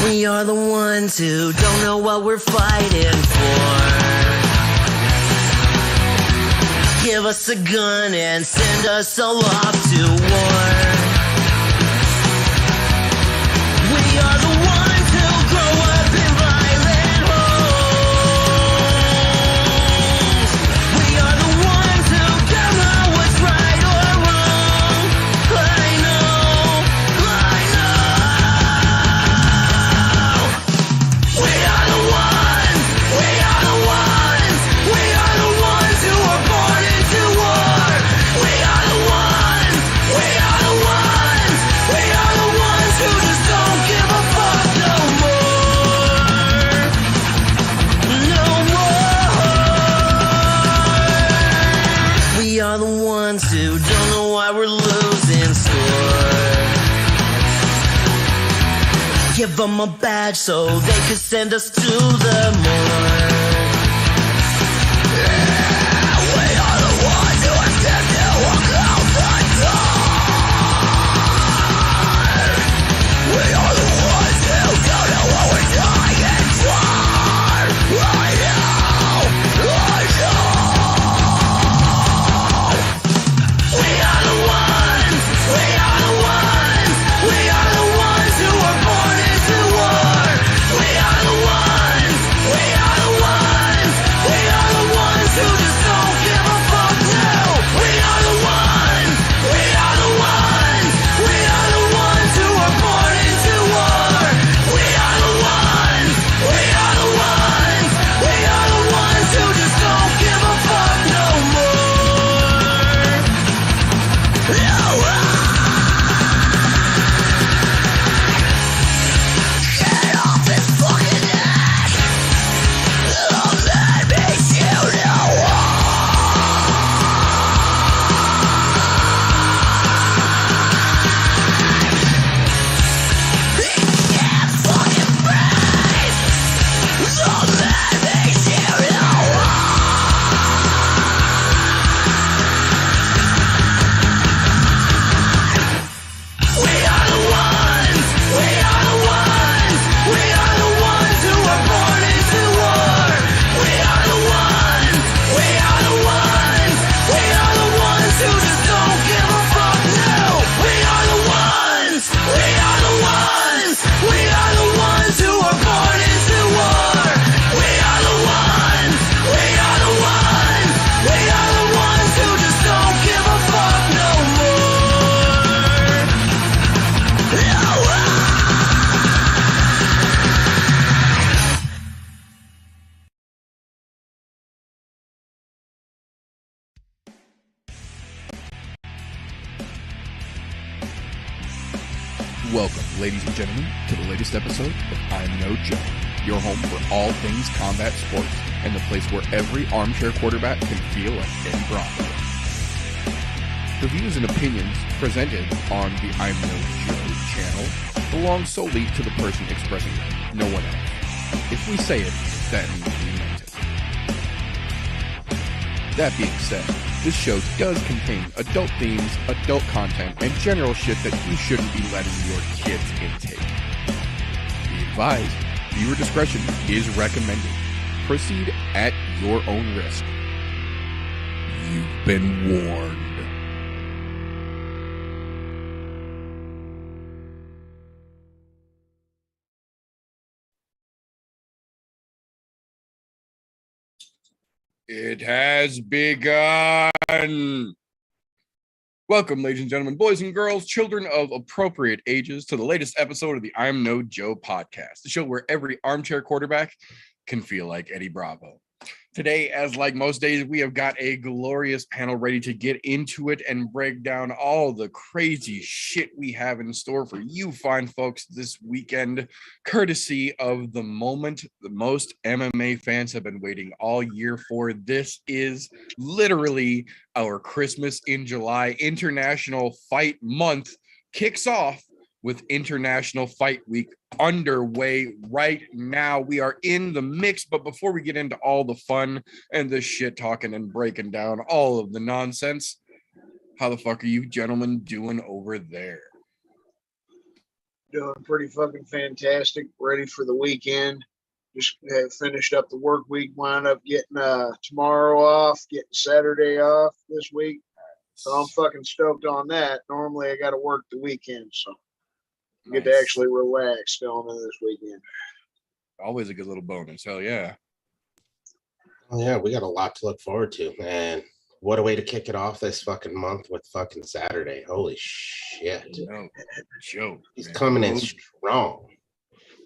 We are the ones who don't know what we're fighting for. Give us a gun and send us all off to war. We are the ones who grow up in violent homes. We are the ones who don't know what's right or wrong. I know. We are the ones who were born into war. We are the ones who just don't give a fuck no more. No more. We are the ones who don't know why we're losing score. Give them a badge so they could send us to the morgue. We are the ones who are scared to walk out the door. We are the ones who don't know what we're dying for. I know. We are the ones who were born into war. We are the ones who just don't give a fuck now. We are the ones who were born into war. We are the ones who just don't give a fuck no more. No. Get off this fucking neck. Don't let me shoot you. Can't fucking breathe. Don't let me shoot you. We are the ones who were born into war. We are the ones who just don't give a fuck now. We are the ones who were born into war. We are the ones who just don't give a fuck no more. Welcome, ladies and gentlemen, to the latest episode of ImNoJoe, your home for all things combat sports and the place where every armchair quarterback can feel like Eddie Bravo. The views and opinions presented on the ImNoJoe channel belong solely to the person expressing them, no one else. If we say it, that means we meant it. That being said, this show does contain adult themes, adult content, and general shit that you shouldn't be letting your kids intake. Be advised, viewer discretion is recommended. Proceed at your own risk. You've been warned. It has begun. Welcome, ladies and gentlemen, boys and girls, children of appropriate ages, to the latest episode of the ImNoJoe podcast, the show where every armchair quarterback can feel like Eddie Bravo. Today, as like most days, we have got a glorious panel ready to get into it and break down all the crazy shit we have in store for you fine folks this weekend, courtesy of the moment the most MMA fans have been waiting all year for. This is literally our Christmas in July. International Fight Month kicks off with International Fight Week underway right now. We are in the mix, but before we get into all the fun and the shit talking and breaking down all of the nonsense, how the fuck are you gentlemen doing over there? Doing pretty fucking fantastic. Ready for the weekend. Just have finished up the work week. Wound up getting tomorrow off, getting Saturday off this week. So I'm fucking stoked on that. Normally I got to work the weekend, so I get to actually relax going into this weekend. Always a good little bonus. Hell yeah. Oh, yeah, we got a lot to look forward to, man. What a way to kick it off this fucking month with fucking Saturday. Holy shit. No joke. He's man. coming in strong.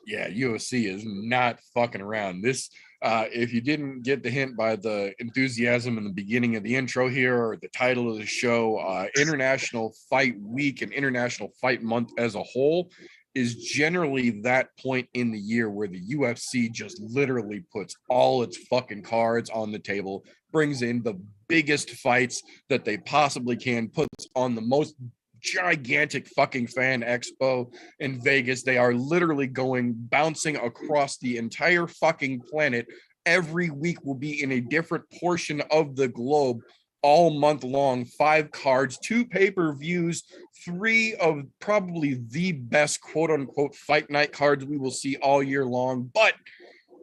Yeah, UFC is not fucking around. This, if you didn't get the hint by the enthusiasm in the beginning of the intro here or the title of the show, International Fight Week and International Fight Month as a whole is generally that point in the year where the UFC just literally puts all its fucking cards on the table, brings in the biggest fights that they possibly can, puts on the most gigantic fucking fan expo in Vegas. They are literally bouncing across the entire fucking planet. Every week will be in a different portion of the globe all month long. 5 cards, 2 pay-per-views, 3 of probably the best quote unquote fight night cards we will see all year long. But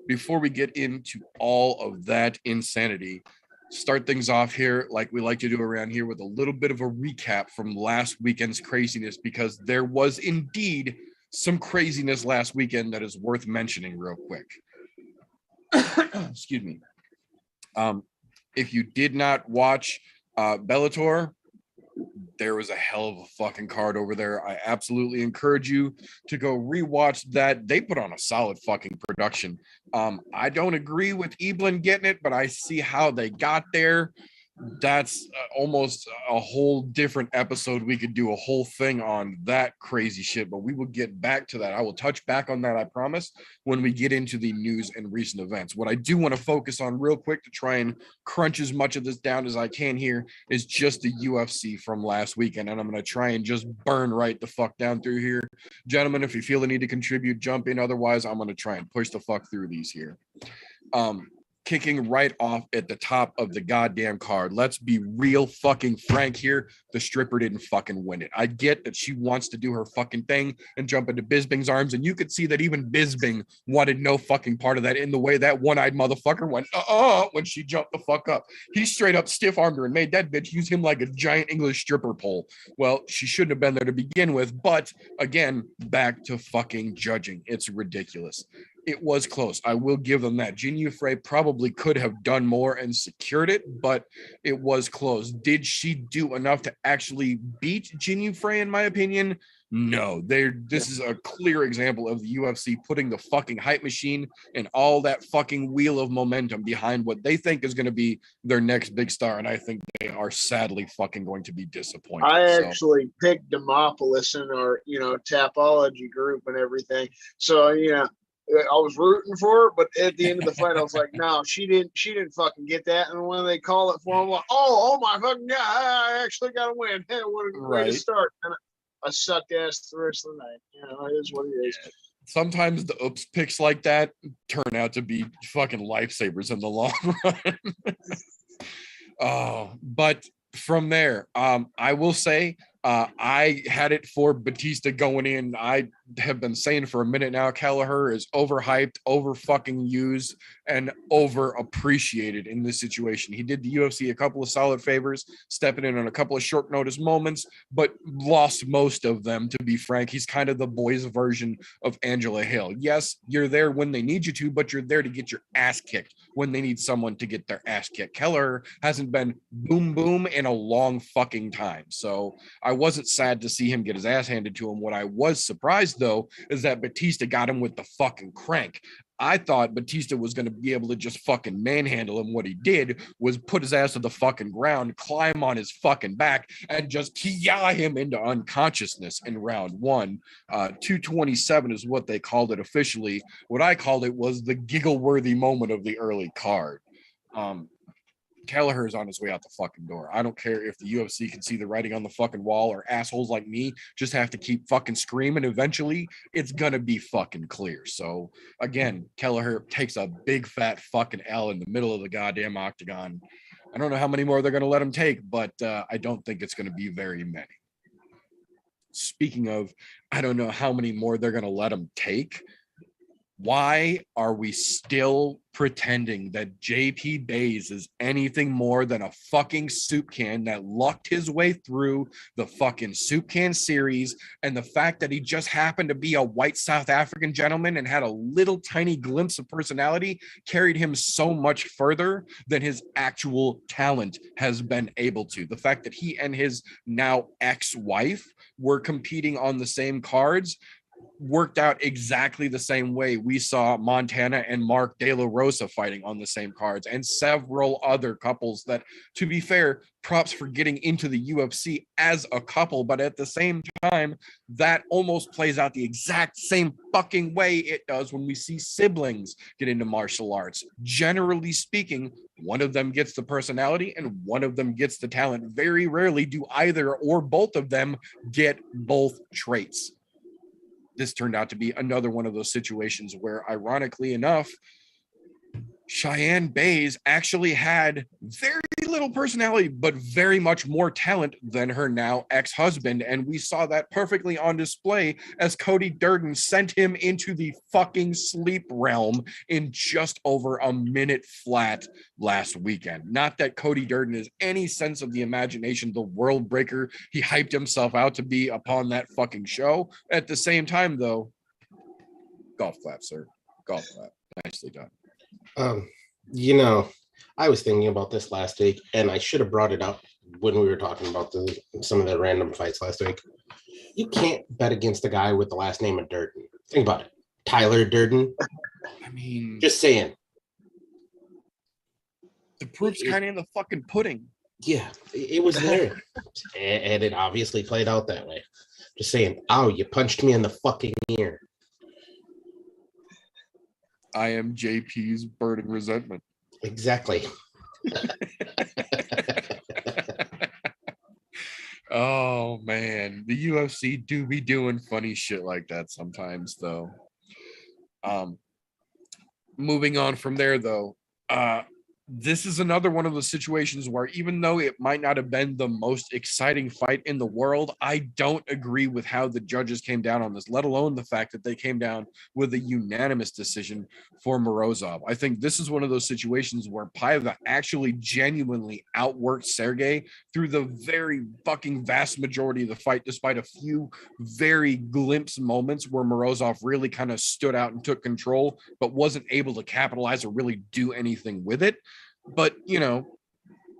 before we get into all of that insanity, start things off here like we like to do around here with a little bit of a recap from last weekend's craziness, because there was indeed some craziness last weekend that is worth mentioning real quick. Excuse me. If you did not watch Bellator, there was a hell of a fucking card over there. I absolutely encourage you to go rewatch that. They put on a solid fucking production. I don't agree with Eblin getting it, but I see how they got there. That's almost a whole different episode. We could do a whole thing on that crazy shit, but we will get back to that. I will touch back on that, I promise, when we get into the news and recent events. What I do want to focus on real quick to try and crunch as much of this down as I can here is just the UFC from last weekend, and I'm going to try and just burn right the fuck down through here. Gentlemen, if you feel the need to contribute, jump in. Otherwise, I'm going to try and push the fuck through these here. Kicking right off at the top of the goddamn card. Let's be real fucking frank here. The stripper didn't fucking win it. I get that she wants to do her fucking thing and jump into Bisping's arms, and you could see that even Bisping wanted no fucking part of that in the way that one-eyed motherfucker went when she jumped the fuck up. He straight up stiff-armed her and made that bitch use him like a giant English stripper pole. Well, she shouldn't have been there to begin with, but again, back to fucking judging. It's ridiculous. It was close. I will give them that. Jinh Frey probably could have done more and secured it, but it was close. Did she do enough to actually beat Jinh Frey, in my opinion? No. This is a clear example of the UFC putting the fucking hype machine and all that fucking wheel of momentum behind what they think is going to be their next big star, and I think they are sadly fucking going to be disappointed. I actually picked Demopolis in our, Tapology group and everything. So, I was rooting for her, but at the end of the fight, I was like, no, she didn't fucking get that. And when they call it for him, I'm like, oh my fucking God, I actually got to win. Hey, what a way to start. And I sucked ass the rest of the night. It is what it is. Sometimes the oops picks like that turn out to be fucking lifesavers in the long run. But from there, I will say, I had it for Batista going in. I have been saying for a minute now, Kelleher is overhyped, over fucking used, and over appreciated in this situation. He did the UFC a couple of solid favors, stepping in on a couple of short notice moments, but lost most of them, to be frank. He's kind of the boys' version of Angela Hill. Yes, you're there when they need you to, but you're there to get your ass kicked when they need someone to get their ass kicked. Kelleher hasn't been boom in a long fucking time. So I wasn't sad to see him get his ass handed to him. What I was surprised, though, is that Batista got him with the fucking crank. I thought Batista was going to be able to just fucking manhandle him. What he did was put his ass to the fucking ground, climb on his fucking back, and just kia him into unconsciousness in round 1. 227 is what they called it officially. What I called it was the giggle-worthy moment of the early card. Kelleher is on his way out the fucking door. I don't care if the UFC can see the writing on the fucking wall, or assholes like me just have to keep fucking screaming. Eventually, it's gonna be fucking clear. So again, Kelleher takes a big fat fucking L in the middle of the goddamn octagon. I don't know how many more they're gonna let him take, but I don't think it's gonna be very many. speaking of, I don't know how many more they're going to let him take. Why are we still pretending that JP Bays is anything more than a fucking soup can that lucked his way through the fucking soup can series? And the fact that he just happened to be a white South African gentleman and had a little tiny glimpse of personality carried him so much further than his actual talent has been able to. The fact that he and his now ex-wife were competing on the same cards worked out exactly the same way. We saw Montana and Mark De La Rosa fighting on the same cards, and several other couples that, to be fair, props for getting into the UFC as a couple, but at the same time, that almost plays out the exact same fucking way it does when we see siblings get into martial arts. Generally speaking, one of them gets the personality and one of them gets the talent. Very rarely do either or both of them get both traits. This turned out to be another one of those situations where, ironically enough, Cheyenne Bays actually had very little personality, but very much more talent than her now ex-husband. And we saw that perfectly on display as Cody Durden sent him into the fucking sleep realm in just over a minute flat last weekend. Not that Cody Durden is any sense of the imagination, the world breaker he hyped himself out to be upon that fucking show. At the same time, though, golf clap, sir. Golf clap. Nicely done. I was thinking about this last week, and I should have brought it up when we were talking about some of the random fights last week. You can't bet against a guy with the last name of Durden. Think about it. Tyler Durden. I mean, just saying. The proof's kind of in the fucking pudding. Yeah, it was there. And it obviously played out that way. Just saying, ow, you punched me in the fucking ear. I am JP's burning resentment. Exactly. Oh man, the UFC do be doing funny shit like that sometimes, though. Moving on from there, though, this is another one of those situations where, even though it might not have been the most exciting fight in the world, I don't agree with how the judges came down on this, let alone the fact that they came down with a unanimous decision for Morozov. I think this is one of those situations where Paiva actually genuinely outworked Sergey through the very fucking vast majority of the fight, despite a few very glimpse moments where Morozov really kind of stood out and took control, but wasn't able to capitalize or really do anything with it. But,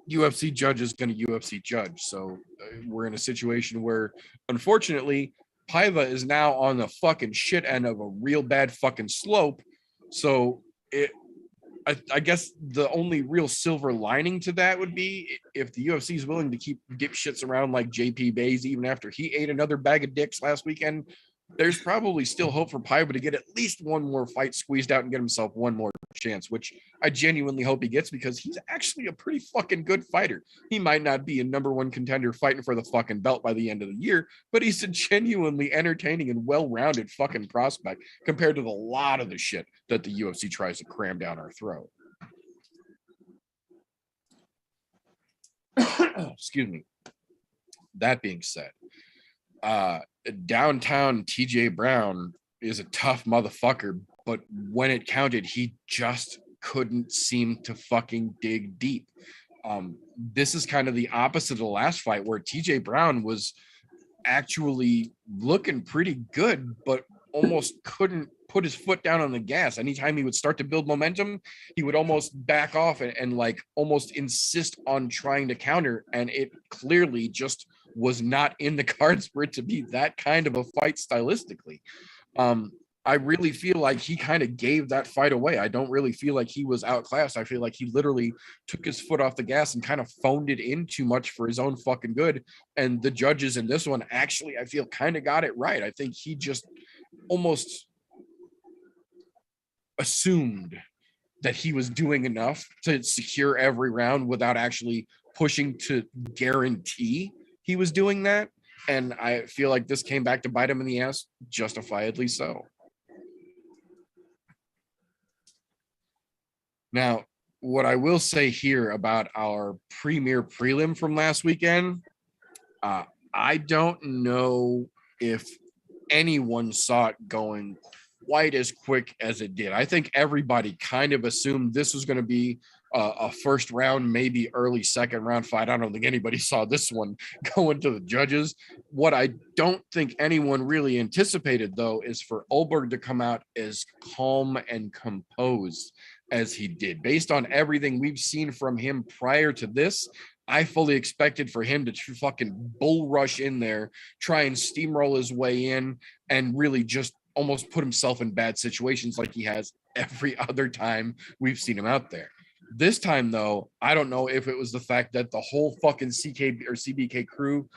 UFC judge is going to UFC judge. So we're in a situation where, unfortunately, Paiva is now on the fucking shit end of a real bad fucking slope. So I guess the only real silver lining to that would be if the UFC is willing to keep dipshits around like JP Bays, even after he ate another bag of dicks last weekend, there's probably still hope for Paiva to get at least one more fight squeezed out and get himself one more chance, which I genuinely hope he gets, because he's actually a pretty fucking good fighter. He might not be a number one contender fighting for the fucking belt by the end of the year, but he's a genuinely entertaining and well-rounded fucking prospect compared to the lot of the shit that the UFC tries to cram down our throat. Excuse me. That being said, downtown TJ Brown is a tough motherfucker, but when it counted, he just couldn't seem to fucking dig deep. This is kind of the opposite of the last fight, where TJ Brown was actually looking pretty good, but almost couldn't put his foot down on the gas. Anytime he would start to build momentum, he would almost back off and like almost insist on trying to counter, and it clearly just was not in the cards for it to be that kind of a fight stylistically. I really feel like he kind of gave that fight away. I don't really feel like he was outclassed. I feel like he literally took his foot off the gas and kind of phoned it in too much for his own fucking good. And the judges in this one actually, I feel, kind of got it right. I think he just almost assumed that he was doing enough to secure every round without actually pushing to guarantee he was doing that. And I feel like this came back to bite him in the ass, justifiably so. Now, what I will say here about our premier prelim from last weekend, I don't know if anyone saw it going quite as quick as it did. I think everybody kind of assumed this was going to be a first round, maybe early second round fight. I don't think anybody saw this one going to the judges. What I don't think anyone really anticipated, though, is for Olberg to come out as calm and composed as he did. Based on everything we've seen from him prior to this, I fully expected for him to fucking bull rush in there, try and steamroll his way in, and really just almost put himself in bad situations like he has every other time we've seen him out there. This time, though, I don't know if it was the fact that the whole fucking CBK crew,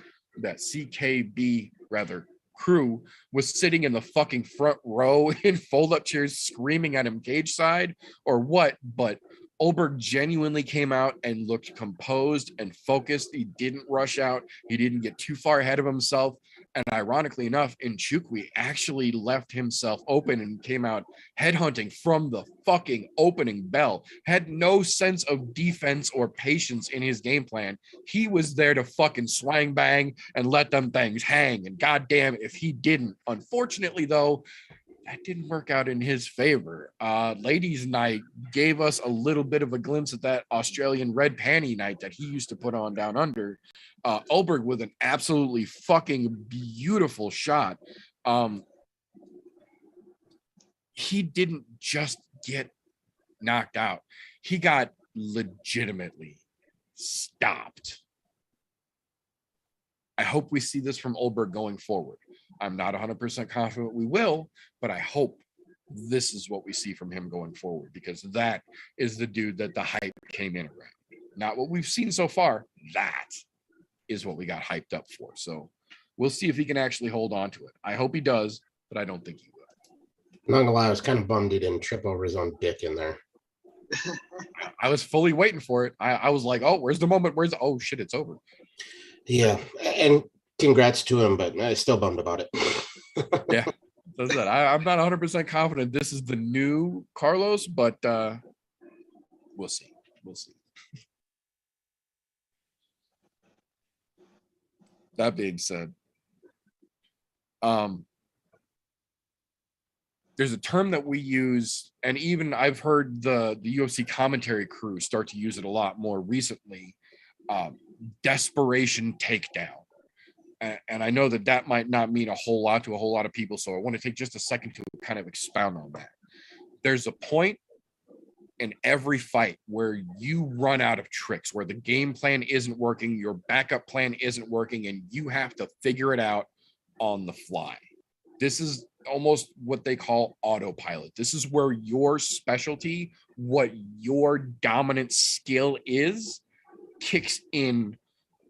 that CKB rather crew, was sitting in the fucking front row in fold-up chairs screaming at him cage side or what, but Olberg genuinely came out and looked composed and focused. He didn't rush out. He didn't get too far ahead of himself. And ironically enough, Nchukwi actually left himself open and came out headhunting from the fucking opening bell. Had no sense of defense or patience in his game plan. He was there to fucking swang bang and let them things hang. And goddamn if he didn't. Unfortunately, though, that didn't work out in his favor. Ladies' night gave us a little bit of a glimpse at that Australian red panty night that he used to put on down under. Olberg with an absolutely fucking beautiful shot. He didn't just get knocked out. He got legitimately stopped. I hope we see this from Olberg going forward. I'm not 100% confident we will, but I hope this is what we see from him going forward, because that is the dude that the hype came in around. Not what we've seen so far. That is what we got hyped up for. So we'll see if he can actually hold on to it. I hope he does, but I don't think he will. Not gonna lie, I was kind of bummed he didn't trip over his own dick in there. I was fully waiting for it. I was like, oh, where's the moment? Oh shit, it's over. Yeah, and congrats to him, but I still bummed about it. Yeah, that's it. I'm not 100% confident this is the new Carlos, but we'll see. We'll see. That being said, there's a term that we use, and even I've heard the UFC commentary crew start to use it a lot more recently. Desperation takedown. And I know that might not mean a whole lot to a whole lot of people, so I want to take just a second to kind of expound on that. There's a point in every fight where you run out of tricks, where the game plan isn't working, your backup plan isn't working, and you have to figure it out on the fly. This is almost what they call autopilot. This is where your specialty, what your dominant skill is, kicks in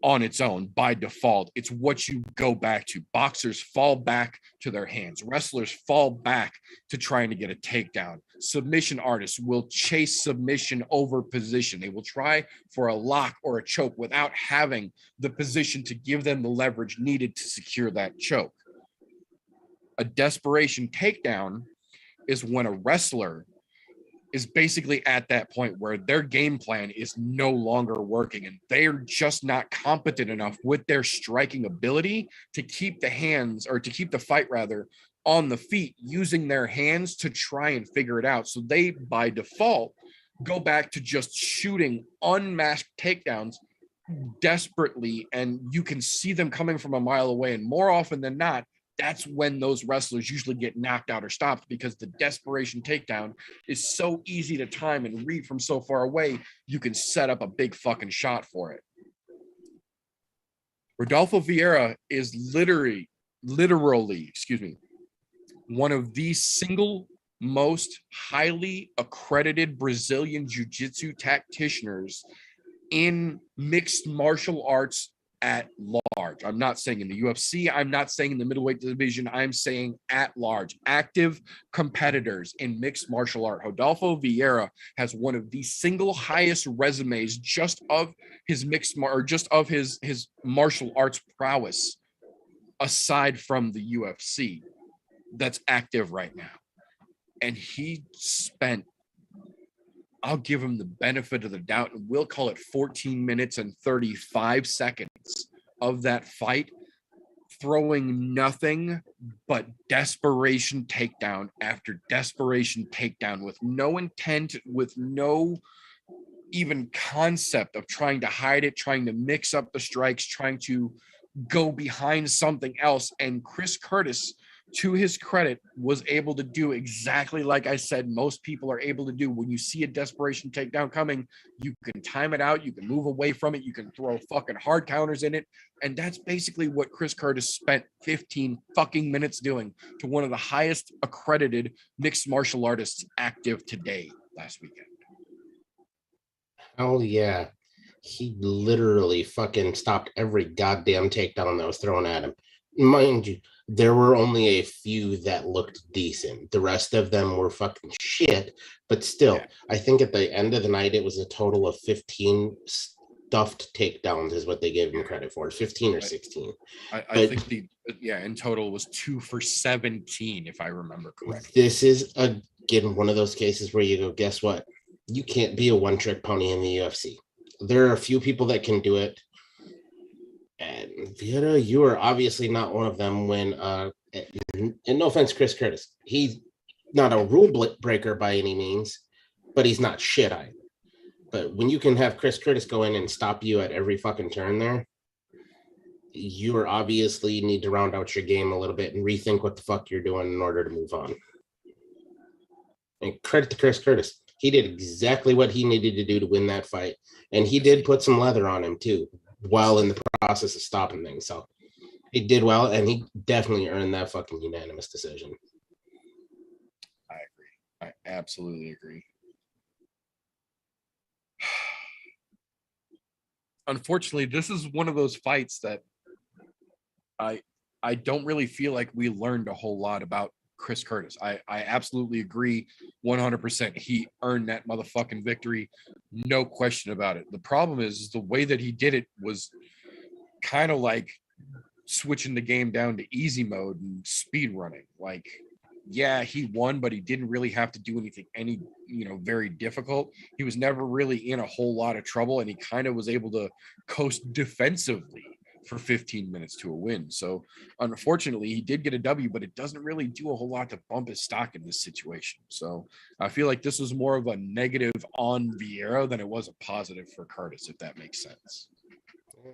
on its own by default. It's what you go back to. Boxers fall back to their hands. Wrestlers fall back to trying to get a takedown. Submission artists will chase submission over position. They will try for a lock or a choke without having the position to give them the leverage needed to secure that choke. A desperation takedown is when a wrestler is basically at that point where their game plan is no longer working and they're just not competent enough with their striking ability to keep the fight rather on the feet, using their hands to try and figure it out. So they, by default, go back to just shooting unmasked takedowns desperately, and you can see them coming from a mile away. And more often than not, that's when those wrestlers usually get knocked out or stopped, because the desperation takedown is so easy to time and read from so far away, you can set up a big fucking shot for it. Rodolfo Vieira is literally, one of the single most highly accredited Brazilian jiu-jitsu practitioners in mixed martial arts at large. I'm not saying in the UFC. I'm not saying in the middleweight division. I'm saying at large. Active competitors in mixed martial art. Rodolfo Vieira has one of the single highest resumes just of his his martial arts prowess, aside from the UFC, that's active right now. And he spent, I'll give him the benefit of the doubt, and we'll call it 14 minutes and 35 seconds of that fight throwing nothing but desperation takedown after desperation takedown with no intent, with no even concept of trying to hide it, trying to mix up the strikes, trying to go behind something else. And Chris Curtis, to his credit, was able to do exactly like I said most people are able to do. When you see a desperation takedown coming, you can time it out, you can move away from it, you can throw fucking hard counters in it. And that's basically what Chris Curtis spent 15 fucking minutes doing to one of the highest accredited mixed martial artists active today last weekend. Oh yeah. He literally fucking stopped every goddamn takedown that was thrown at him. Mind you, there were only a few that looked decent. The rest of them were fucking shit. But still, yeah. I think at the end of the night, it was a total of 15 stuffed takedowns is what they gave him credit for. 15 or 16. I think in total was 2 for 17, if I remember correctly. This is, again, one of those cases where you go, guess what? You can't be a one-trick pony in the UFC. There are a few people that can do it. And Vieira, you are obviously not one of them when, and no offense, Chris Curtis, he's not a rule breaker by any means, but he's not shit either. But when you can have Chris Curtis go in and stop you at every fucking turn there, you are obviously need to round out your game a little bit and rethink what the fuck you're doing in order to move on. And credit to Chris Curtis. He did exactly what he needed to do to win that fight. And he did put some leather on him too, while in the process of stopping things. So he did well, and he definitely earned that fucking unanimous decision. I agree. I absolutely agree. Unfortunately, this is one of those fights that I don't really feel like we learned a whole lot about Chris Curtis. I absolutely agree 100%. He earned that motherfucking victory. No question about it. The problem is the way that he did it was kind of like switching the game down to easy mode and speed running. Like, yeah, he won, but he didn't really have to do anything very difficult. He was never really in a whole lot of trouble, and he kind of was able to coast defensively for 15 minutes to a win. So unfortunately, he did get a W, but it doesn't really do a whole lot to bump his stock in this situation. So I feel like this was more of a negative on Vieira than it was a positive for Curtis, if that makes sense.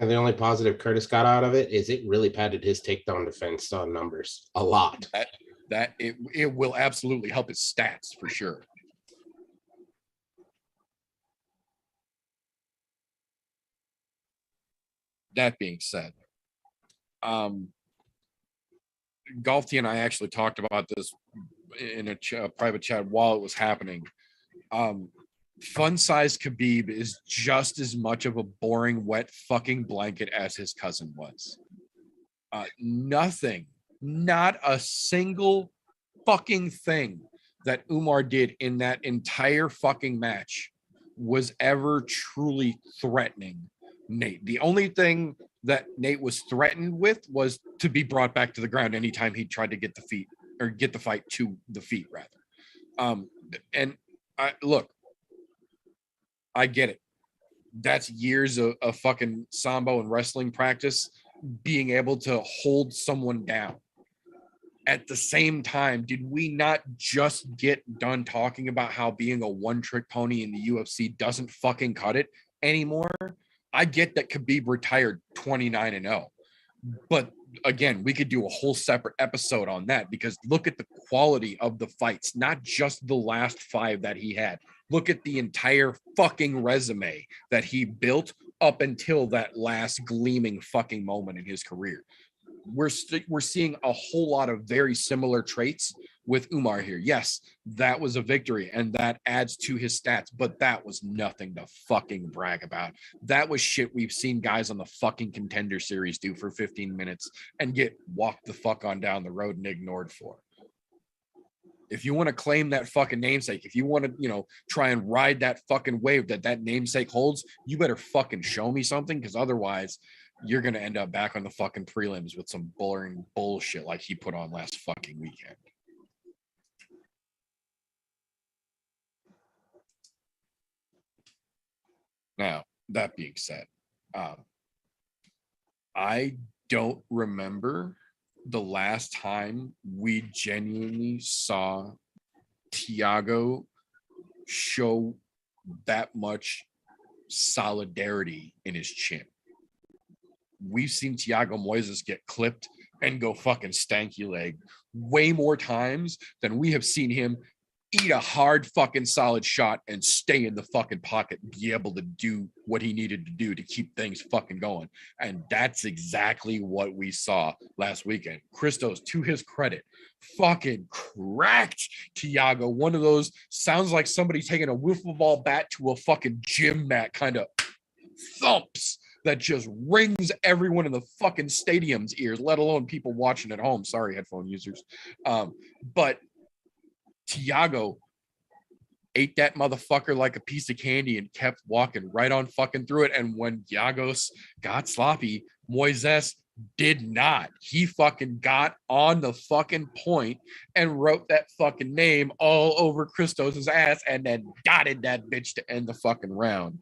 And the only positive Curtis got out of it is it really padded his takedown defense numbers a lot. That it will absolutely help his stats for sure. That being said, Golfty and I actually talked about this in a private chat while it was happening. Fun size Khabib is just as much of a boring, wet fucking blanket as his cousin was. Not a single fucking thing that Umar did in that entire fucking match was ever truly threatening Nate. The only thing that Nate was threatened with was to be brought back to the ground anytime he tried to get the fight to the feet rather. And I get it. That's years of fucking sambo and wrestling practice, being able to hold someone down. At the same time, did we not just get done talking about how being a one-trick pony in the UFC doesn't fucking cut it anymore? I get that Khabib retired 29-0, but again, we could do a whole separate episode on that because look at the quality of the fights, not just the last 5 that he had. Look at the entire fucking resume that he built up until that last gleaming fucking moment in his career. We're seeing a whole lot of very similar traits with Umar here. Yes, that was a victory and that adds to his stats, but that was nothing to fucking brag about. That was shit we've seen guys on the fucking Contender Series do for 15 minutes and get walked the fuck on down the road and ignored for. If you want to claim that fucking namesake, if you want to, try and ride that fucking wave that namesake holds, you better fucking show me something, because otherwise you're going to end up back on the fucking prelims with some boring bullshit like he put on last fucking weekend. Now, that being said, I don't remember the last time we genuinely saw Thiago show that much solidarity in his chin. We've seen Thiago Moises get clipped and go fucking stanky leg way more times than we have seen him eat a hard fucking solid shot and stay in the fucking pocket, be able to do what he needed to do to keep things fucking going. And that's exactly what we saw last weekend. Christos, to his credit, fucking cracked Thiago. One of those sounds like somebody taking a wiffle ball bat to a fucking gym mat kind of thumps that just rings everyone in the fucking stadium's ears, let alone people watching at home. Sorry, headphone users. But Thiago ate that motherfucker like a piece of candy and kept walking right on fucking through it. And when Giagos got sloppy, Moises did not. He fucking got on the fucking point and wrote that fucking name all over Christos' ass and then dotted that bitch to end the fucking round.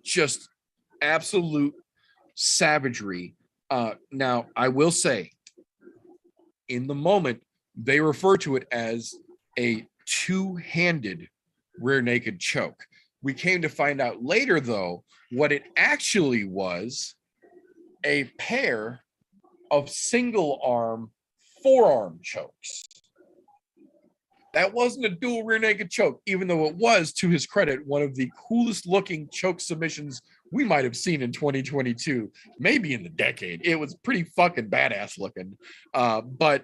Just absolute savagery. Now, I will say, in the moment, they refer to it as a two-handed rear naked choke. We came to find out later, though, what it actually was: a pair of single arm forearm chokes. That wasn't a dual rear naked choke, even though it was, to his credit, one of the coolest looking choke submissions we might have seen in 2022, maybe in the decade. It was pretty fucking badass looking. But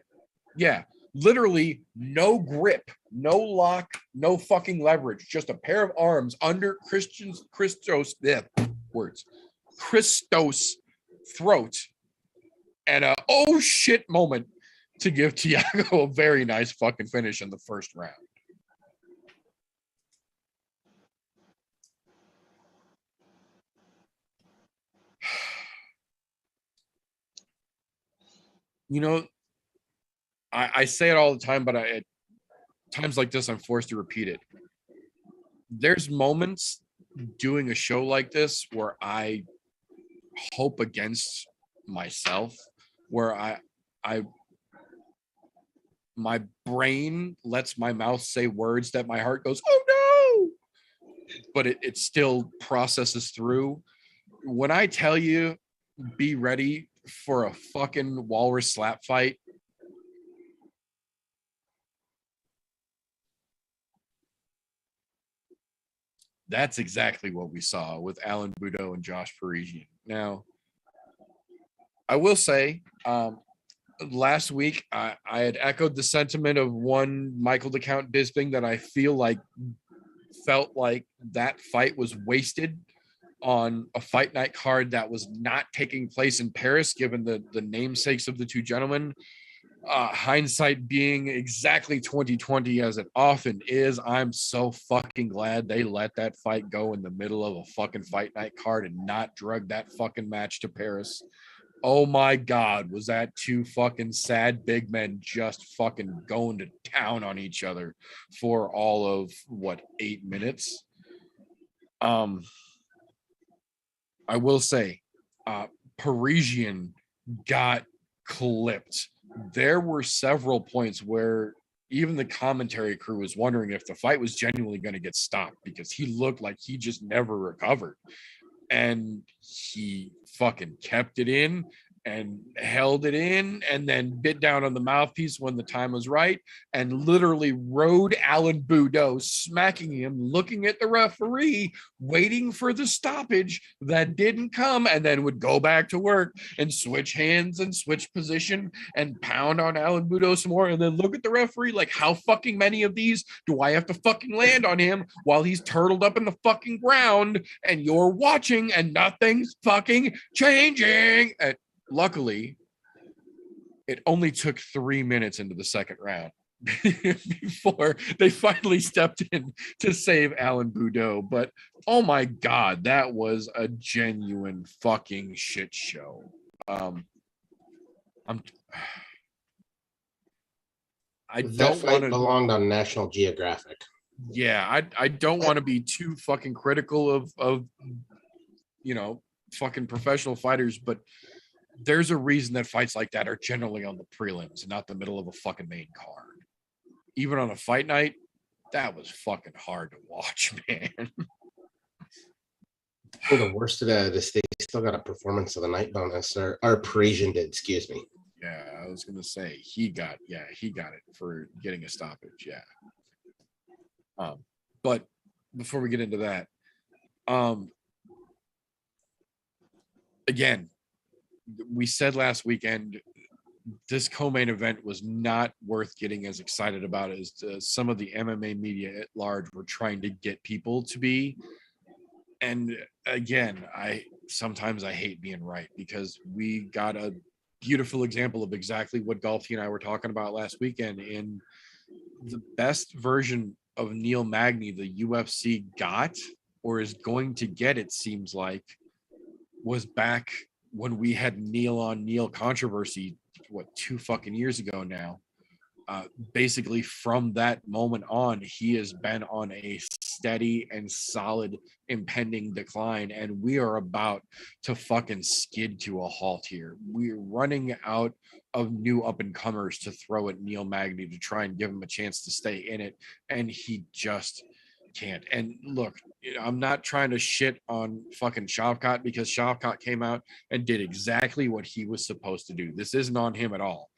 yeah, literally no grip, no lock, no fucking leverage, just a pair of arms under Christos throat, and a oh shit moment to give Thiago a very nice fucking finish in the first round. You know, I say it all the time, but at times like this, I'm forced to repeat it. There's moments doing a show like this where I hope against myself, where my brain lets my mouth say words that my heart goes, oh no, but it still processes through. When I tell you, be ready for a fucking walrus slap fight, that's exactly what we saw with Alan Boudreaux and Josh Parisian. Now, I will say, last week, I had echoed the sentiment of one Michael DeCount Bisping that I felt like that fight was wasted on a fight night card that was not taking place in Paris, given the namesakes of the two gentlemen. Hindsight being exactly 2020 as it often is, I'm so fucking glad they let that fight go in the middle of a fucking fight night card and not drug that fucking match to Paris. Oh my God, was that two fucking sad big men just fucking going to town on each other for all of, 8 minutes? I will say, Parisian got clipped. There were several points where even the commentary crew was wondering if the fight was genuinely going to get stopped, because he looked like he just never recovered. And he fucking kept it in and held it in and then bit down on the mouthpiece when the time was right and literally rode Alan Boudreaux, smacking him, looking at the referee, waiting for the stoppage that didn't come, and then would go back to work and switch hands and switch position and pound on Alan Boudreaux some more, and then look at the referee like, how fucking many of these do I have to fucking land on him while he's turtled up in the fucking ground and you're watching and nothing's fucking changing? And luckily, it only took 3 minutes into the second round before they finally stepped in to save Alan Boudreaux. But oh my God, that was a genuine fucking shit show. I don't want to belonged on National Geographic. Yeah, I don't want to be too fucking critical of fucking professional fighters, but there's a reason that fights like that are generally on the prelims and not the middle of a fucking main card. Even on a fight night, that was fucking hard to watch, man. The worst of this, they still got a performance of the night bonus, or Parisian did, excuse me. Yeah, I was gonna say he got it for getting a stoppage. Yeah. But before we get into that, again, we said last weekend this co-main event was not worth getting as excited about as some of the MMA media at large were trying to get people to be. And again, sometimes I hate being right, because we got a beautiful example of exactly what Golfy and I were talking about last weekend. In the best version of Neil Magny the UFC got, or is going to get, it seems like, was back when we had Neil on Neil controversy, 2 fucking years ago now. Basically from that moment on, he has been on a steady and solid impending decline, and we are about to fucking skid to a halt here. We're running out of new up and comers to throw at Neil Magny to try and give him a chance to stay in it, and he just can't. And look, I'm not trying to shit on fucking Shavkat, because Shavkat came out and did exactly what he was supposed to do. This isn't on him at all.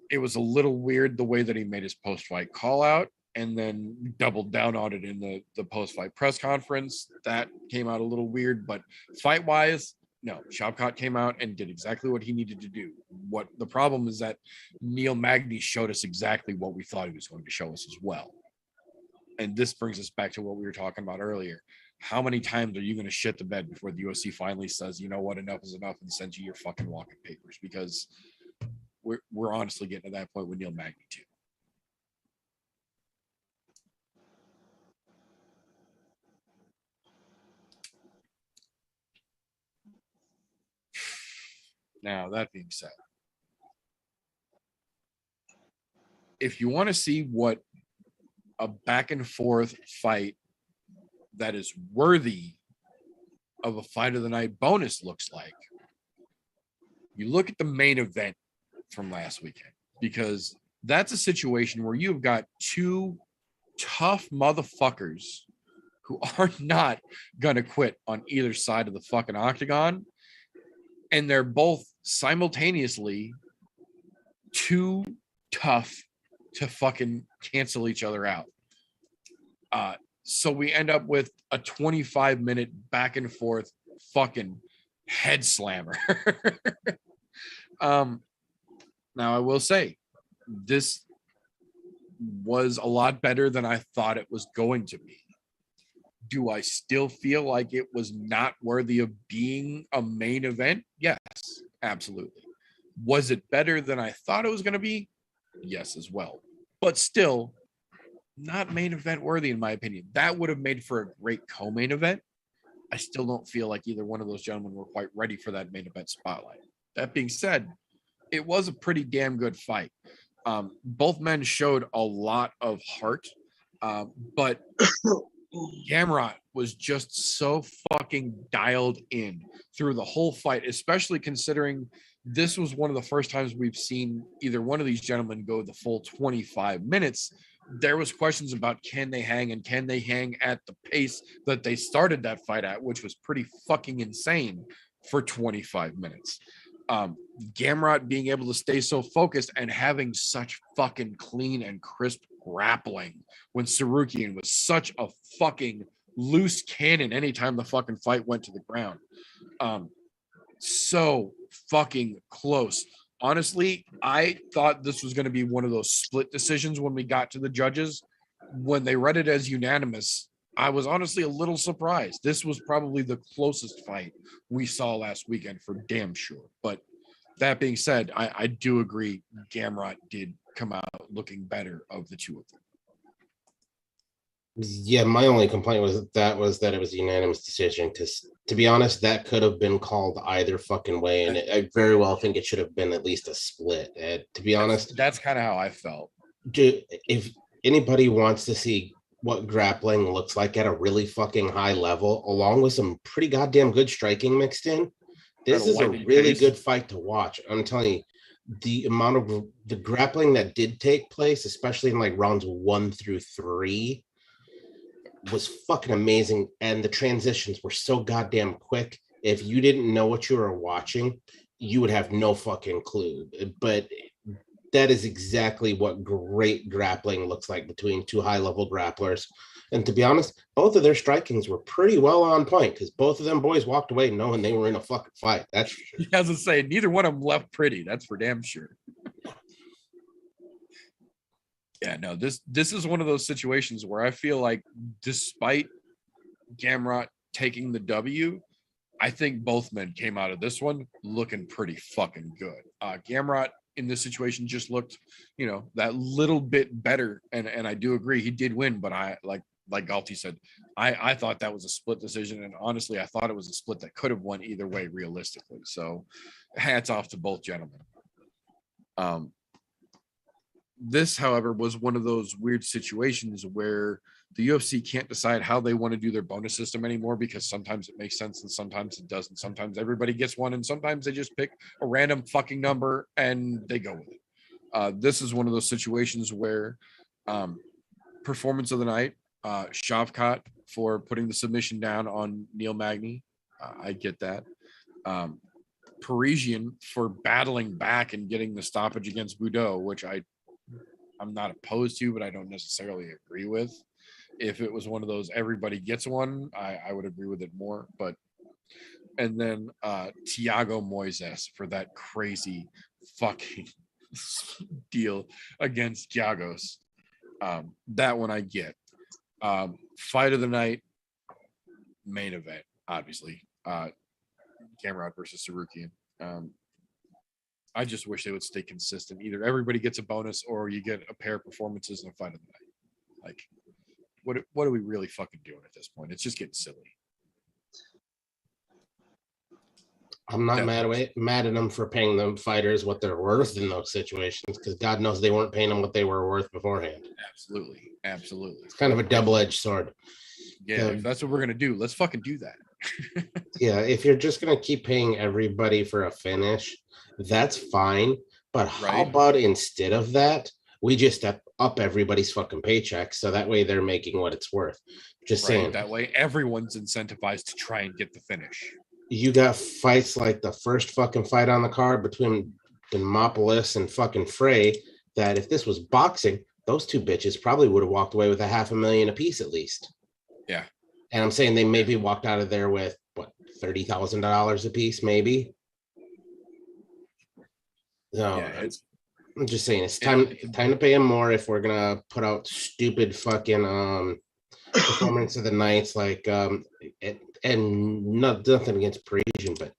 It was a little weird the way that he made his post-fight call out and then doubled down on it in the post-fight press conference. That came out a little weird, but fight-wise, no, Shavkat came out and did exactly what he needed to do. What the problem is that Neil Magny showed us exactly what we thought he was going to show us as well. And this brings us back to what we were talking about earlier. How many times are you going to shit the bed before the UFC finally says, you know what, enough is enough, and sends you your fucking walking papers? Because we're honestly getting to that point with Neil Magny too. Now, that being said, if you want to see what a back and forth fight that is worthy of a fight of the night bonus looks like, you look at the main event from last weekend, because that's a situation where you've got two tough motherfuckers who are not gonna quit on either side of the fucking octagon, and they're both simultaneously too tough to fucking cancel each other out. So we end up with a 25-minute back and forth fucking head slammer. Now, I will say, this was a lot better than I thought it was going to be. Do I still feel like it was not worthy of being a main event? Yes, absolutely. Was it better than I thought it was going to be? Yes, as well. But still, not main event worthy, in my opinion. That would have made for a great co-main event. I still don't feel like either one of those gentlemen were quite ready for that main event spotlight. That being said, it was a pretty damn good fight. Both men showed a lot of heart, but Gamrot was just so fucking dialed in through the whole fight, especially considering this was one of the first times we've seen either one of these gentlemen go the full 25 minutes. There was questions about can they hang, and can they hang at the pace that they started that fight at, which was pretty fucking insane for 25 minutes. Gamrot being able to stay so focused and having such fucking clean and crisp grappling when Sarukian was such a fucking loose cannon anytime the fucking fight went to the ground. So fucking close. Honestly, I thought this was going to be one of those split decisions when we got to the judges. When they read it as unanimous, I was honestly a little surprised. This was probably the closest fight we saw last weekend for damn sure. But that being said, I do agree Gamrot did come out looking better of the two of them. Yeah, my only complaint was that it was a unanimous decision, because to be honest, that could have been called either fucking way, and I very well think it should have been at least a split. To be honest, that's kind of how I felt. If anybody wants to see what grappling looks like at a really fucking high level, along with some pretty goddamn good striking mixed in. This is a really good fight to watch. I'm telling you, the amount of the grappling that did take place, especially in like rounds 1 through 3, was fucking amazing. And the transitions were so goddamn quick. If you didn't know what you were watching, you would have no fucking clue. But that is exactly what great grappling looks like between two high-level grapplers. And to be honest, both of their strikings were pretty well on point because both of them boys walked away knowing they were in a fucking fight. That's for sure. As I say, neither one of them left pretty. That's for damn sure. Yeah, no, this is one of those situations where I feel like despite Gamrot taking the W, I think both men came out of this one looking pretty fucking good. Gamrot in this situation just looked, that little bit better. And I do agree he did win, but I like Galti said, I thought that was a split decision. And honestly, I thought it was a split that could have won either way realistically. So hats off to both gentlemen. This, however, was one of those weird situations where the UFC can't decide how they want to do their bonus system anymore because sometimes it makes sense and sometimes it doesn't. Sometimes everybody gets one and sometimes they just pick a random fucking number and they go with it. This is one of those situations where performance of the night, Shavkat for putting the submission down on Neil Magny. I get that. Parisian for battling back and getting the stoppage against Boudreaux, which I'm not opposed to, but I don't necessarily agree with. If it was one of those everybody gets one, I would agree with it more. And then Thiago Moises for that crazy fucking deal against Giagos. That one I get. Fight of the night, main event, obviously. Gamrot versus Sarukian. I just wish they would stay consistent. Either everybody gets a bonus or you get a pair of performances in a fight of the night. Like, what are we really fucking doing at this point? It's just getting silly. I'm not mad at them for paying them fighters what they're worth in those situations because God knows they weren't paying them what they were worth beforehand. Absolutely. It's kind of a double-edged sword. Yeah, if that's what we're going to do, let's fucking do that. Yeah, if you're just going to keep paying everybody for a finish, that's fine. But how about instead of that, we just step up everybody's fucking paycheck so that way they're making what it's worth. Just saying. That way everyone's incentivized to try and get the finish. You got fights like the first fucking fight on the card between Demopolis and fucking Frey that if this was boxing, those two bitches probably would have walked away with $500,000 apiece at least. Yeah. And I'm saying they maybe walked out of there with what, $30,000 a piece, maybe. No, yeah, I'm just saying it's time to pay them more if we're gonna put out stupid fucking performance of the nights like and nothing against Parisian, but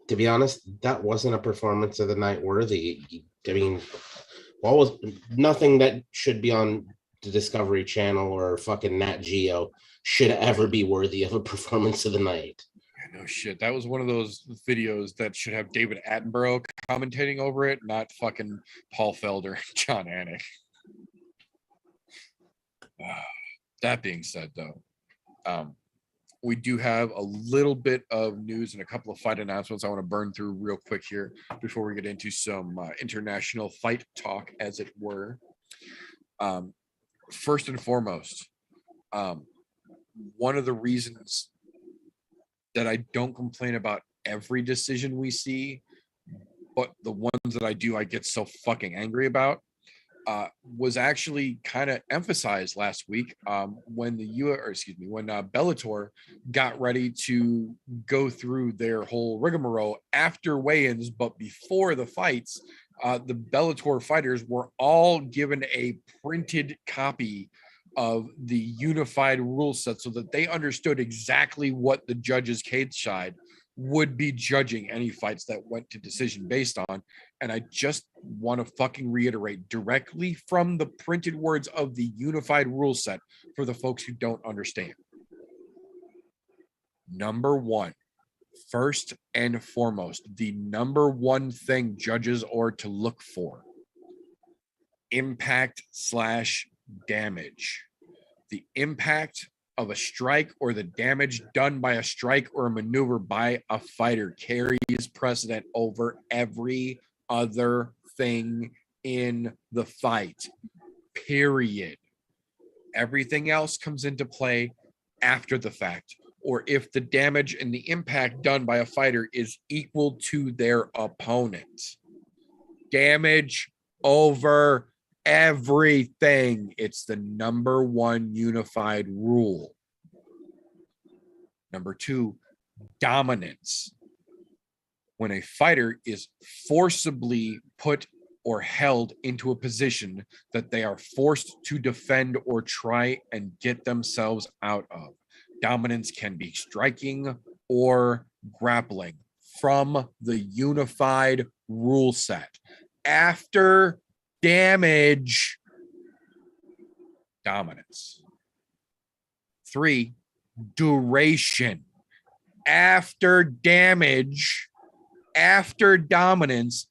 to be honest, that wasn't a performance of the night worthy. I mean, what was nothing that should be on the Discovery Channel or fucking Nat Geo should ever be worthy of a performance of the night. No shit. That was one of those videos that should have David Attenborough commentating over it, not fucking Paul Felder and John Anik. That being said, though, we do have a little bit of news and a couple of fight announcements I want to burn through real quick here before we get into some international fight talk, as it were. First and foremost, one of the reasons that I don't complain about every decision we see, but the ones that I do, I get so fucking angry about, was actually kind of emphasized last week when when Bellator got ready to go through their whole rigmarole after weigh-ins, but before the fights, the Bellator fighters were all given a printed copy of the unified rule set so that they understood exactly what the judges cage side would be judging any fights that went to decision based on. And I just want to fucking reiterate directly from the printed words of the unified rule set for the folks who don't understand. Number one, first and foremost, the number one thing judges are to look for: impact / damage. the impact of a strike or the damage done by a strike or a maneuver by a fighter carries precedent over every other thing in the fight, period. Everything else comes into play after the fact, or if the damage and the impact done by a fighter is equal to their opponent. Damage over everything. It's the number one unified rule. Number two, dominance. When a fighter is forcibly put or held into a position that they are forced to defend or try and get themselves out of. Dominance can be striking or grappling from the unified rule set. After damage, dominance. 3, duration. After damage, after dominance,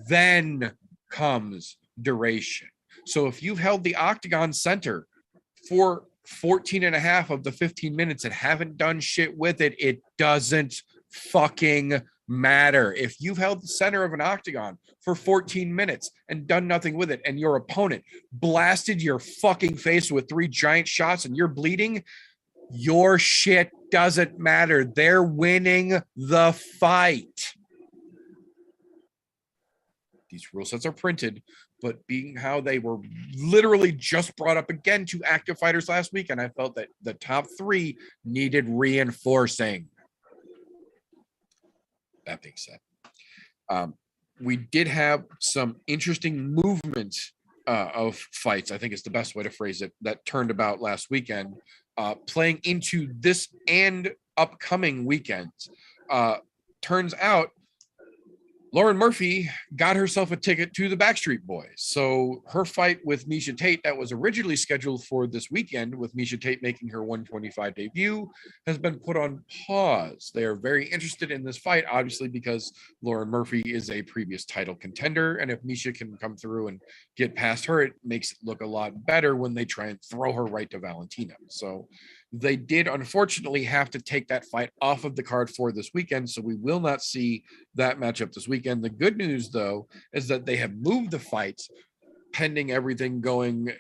then comes duration. So if you've held the octagon center for 14 and a half of the 15 minutes and haven't done shit with it, it doesn't fucking matter. If you've held the center of an octagon for 14 minutes and done nothing with it, and your opponent blasted your fucking face with 3 giant shots and you're bleeding, your shit doesn't matter. They're winning the fight. These rule sets are printed, but being how they were literally just brought up again to active fighters last week, and I felt that the top 3 needed reinforcing. That being said, we did have some interesting movement of fights, I think is the best way to phrase it, that turned about last weekend, playing into this and upcoming weekends. Turns out Lauren Murphy got herself a ticket to the Backstreet Boys. So her fight with Miesha Tate that was originally scheduled for this weekend, with Miesha Tate making her 125 debut, has been put on pause. They are very interested in this fight, obviously, because Lauren Murphy is a previous title contender. And if Miesha can come through and get past her, it makes it look a lot better when they try and throw her right to Valentina. So they did unfortunately have to take that fight off of the card for this weekend, so we will not see that matchup this weekend. The good news, though, is that they have moved the fights pending everything going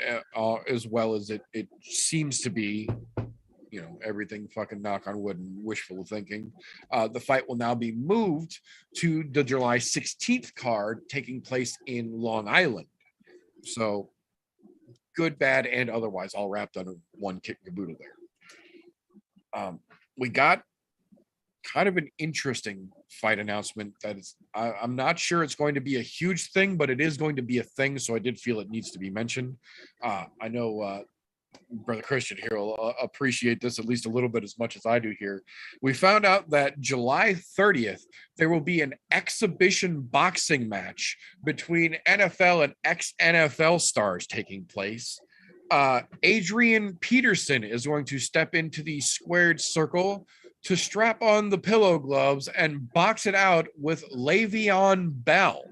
as well as it seems to be, everything fucking knock on wood and wishful thinking. The fight will now be moved to the July 16th card taking place in Long Island. So good, bad, and otherwise all wrapped under one kick caboodle there. We got kind of an interesting fight announcement that is, I'm not sure it's going to be a huge thing, but it is going to be a thing. So I did feel it needs to be mentioned. I know Brother Christian here will appreciate this at least a little bit as much as I do here. We found out that July 30th, there will be an exhibition boxing match between NFL and ex-NFL stars taking place. Adrian Peterson is going to step into the squared circle to strap on the pillow gloves and box it out with Le'Veon Bell.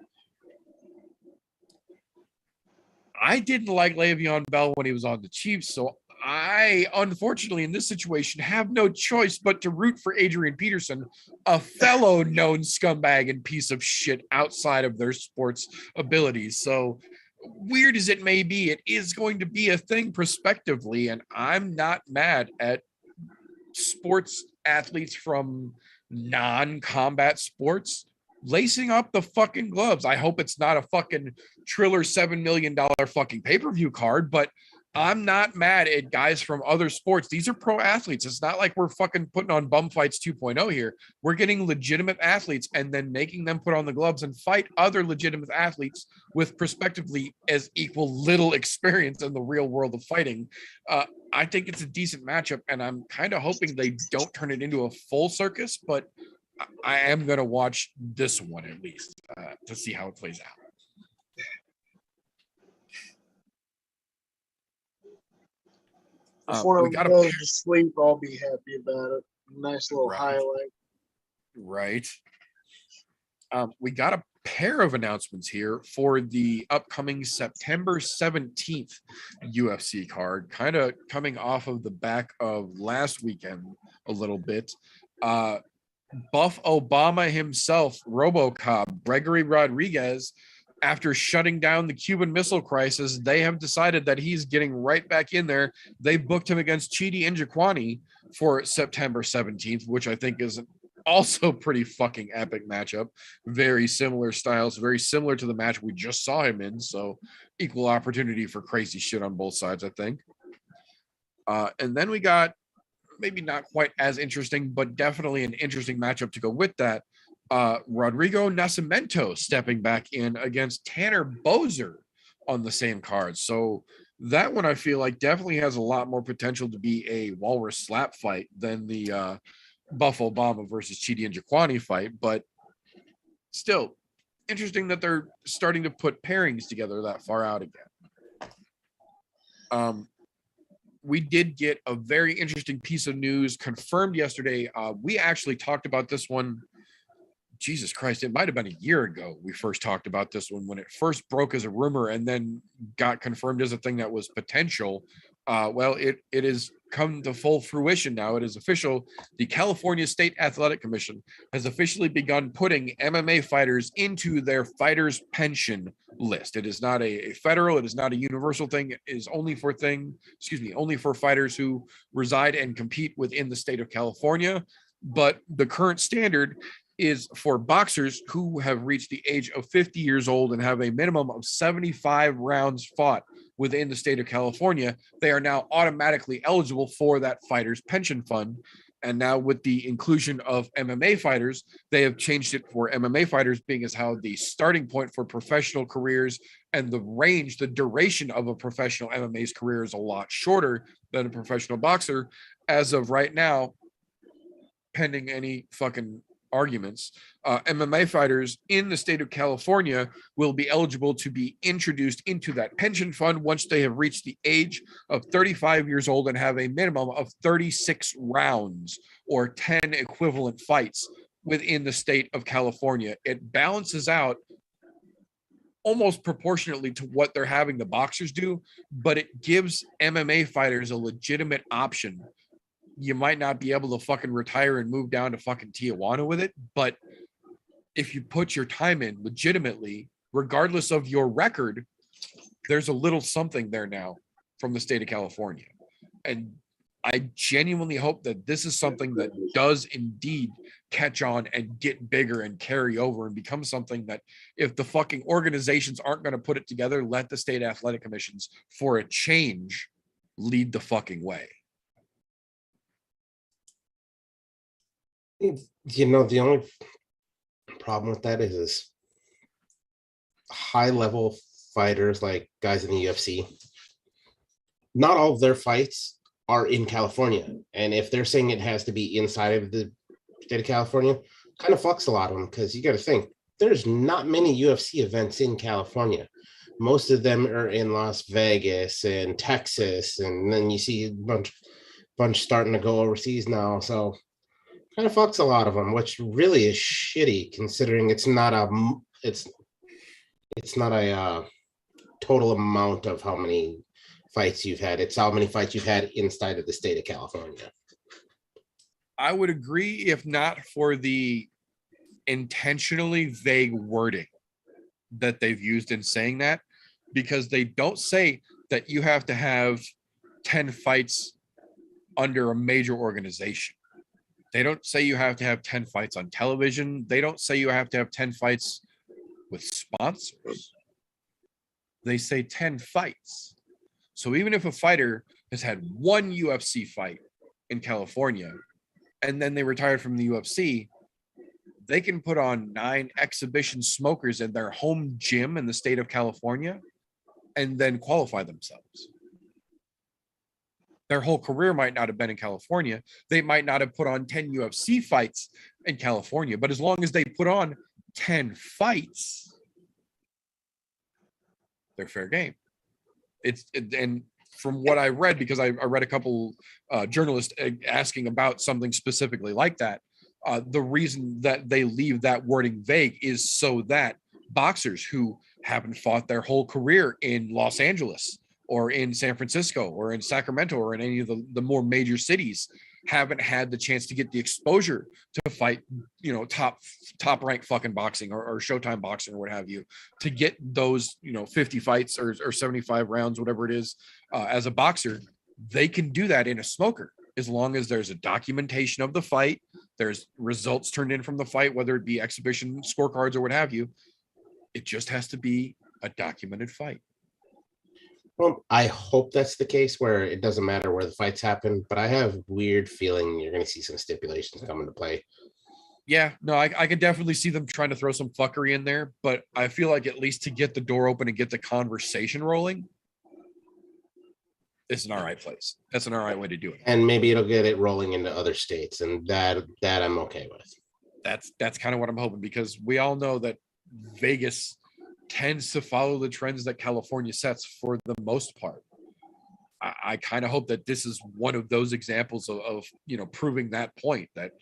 I didn't like Le'Veon Bell when he was on the Chiefs, so I, unfortunately, in this situation, have no choice but to root for Adrian Peterson, a fellow known scumbag and piece of shit outside of their sports abilities. So weird as it may be, it is going to be a thing prospectively, and I'm not mad at sports athletes from non-combat sports lacing up the fucking gloves. I hope it's not a fucking Triller $7 million fucking pay-per-view card, but I'm not mad at guys from other sports. These are pro athletes. It's not like we're fucking putting on bum fights 2.0 here. We're getting legitimate athletes and then making them put on the gloves and fight other legitimate athletes with prospectively as equal little experience in the real world of fighting. I think it's a decent matchup, and I'm kind of hoping they don't turn it into a full circus, but I am going to watch this one at least to see how it plays out. If one of them goes to sleep, I'll be happy about it. Nice little highlight. Right. We got a pair of announcements here for the upcoming September 17th UFC card, kind of coming off of the back of last weekend a little bit. Buff Obama himself, RoboCop, Gregory Rodriguez, after shutting down the Cuban Missile Crisis, they have decided that he's getting right back in there. They booked him against Chidi Njokuani for September 17th, which I think is also pretty fucking epic matchup. Very similar styles, very similar to the match we just saw him in. So equal opportunity for crazy shit on both sides, I think. And then we got maybe not quite as interesting, but definitely an interesting matchup to go with that. Rodrigo Nascimento stepping back in against Tanner Boser on the same card. So that one I feel like definitely has a lot more potential to be a walrus slap fight than the Buff Obama versus Chidi Njokuani fight, but still interesting that they're starting to put pairings together that far out again. We did get a very interesting piece of news confirmed yesterday. We actually talked about this one. Jesus Christ, it might have been a year ago. We first talked about this one when it first broke as a rumor and then got confirmed as a thing that was potential. Well, it has come to full fruition now. It is official. The California State Athletic Commission has officially begun putting MMA fighters into their fighters pension list. It is not a federal, it is not a universal thing. It is only for fighters who reside and compete within the state of California. But the current standard is for boxers who have reached the age of 50 years old and have a minimum of 75 rounds fought within the state of California. They are now automatically eligible for that fighters pension fund. And now with the inclusion of MMA fighters, they have changed it for MMA fighters being as how the starting point for professional careers and the range, the duration of a professional MMA's career is a lot shorter than a professional boxer. As of right now, pending any fucking arguments, MMA fighters in the state of California will be eligible to be introduced into that pension fund once they have reached the age of 35 years old and have a minimum of 36 rounds or 10 equivalent fights within the state of California. It balances out almost proportionately to what they're having the boxers do, but it gives MMA fighters a legitimate option. You might not be able to fucking retire and move down to fucking Tijuana with it, but if you put your time in legitimately, regardless of your record, there's a little something there now from the state of California. And I genuinely hope that this is something that does indeed catch on and get bigger and carry over and become something that if the fucking organizations aren't going to put it together, let the state athletic commissions for a change lead the fucking way. You know, the only problem with that is high level fighters like guys in the UFC. Not all of their fights are in California. And if they're saying it has to be inside of the state of California, kind of fucks a lot of them because you got to think there's not many UFC events in California. Most of them are in Las Vegas and Texas. And then you see a bunch starting to go overseas now. So kind of fucks a lot of them, which really is shitty considering it's not a total amount of how many fights you've had. It's how many fights you've had inside of the state of California. I would agree if not for the intentionally vague wording that they've used in saying that, because they don't say that you have to have 10 fights under a major organization. They don't say you have to have 10 fights on television. They don't say you have to have 10 fights with sponsors. They say 10 fights. So even if a fighter has had one UFC fight in California and then they retired from the UFC, they can put on 9 exhibition smokers in their home gym in the state of California and then qualify themselves. Their whole career might not have been in California. They might not have put on 10 UFC fights in California, but as long as they put on 10 fights, they're fair game. And from what I read, because I read a couple journalists asking about something specifically like that, the reason that they leave that wording vague is so that boxers who haven't fought their whole career in Los Angeles or in San Francisco or in Sacramento or in any of the more major cities, haven't had the chance to get the exposure to fight, you know, top rank fucking boxing or Showtime boxing or what have you, to get those, you know, 50 fights or 75 rounds, whatever it is, as a boxer. They can do that in a smoker as long as there's a documentation of the fight, there's results turned in from the fight, whether it be exhibition scorecards or what have you. It just has to be a documented fight. Well, I hope that's the case where it doesn't matter where the fights happen, but I have a weird feeling you're going to see some stipulations come into play. Yeah, no, I can definitely see them trying to throw some fuckery in there, but I feel like at least to get the door open and get the conversation rolling, it's an all right place. That's an all right way to do it. And maybe it'll get it rolling into other states, and that I'm okay with. That's kind of what I'm hoping, because we all know that Vegas tends to follow the trends that California sets for the most part. I kind of hope that this is one of those examples of, you know, proving that point, that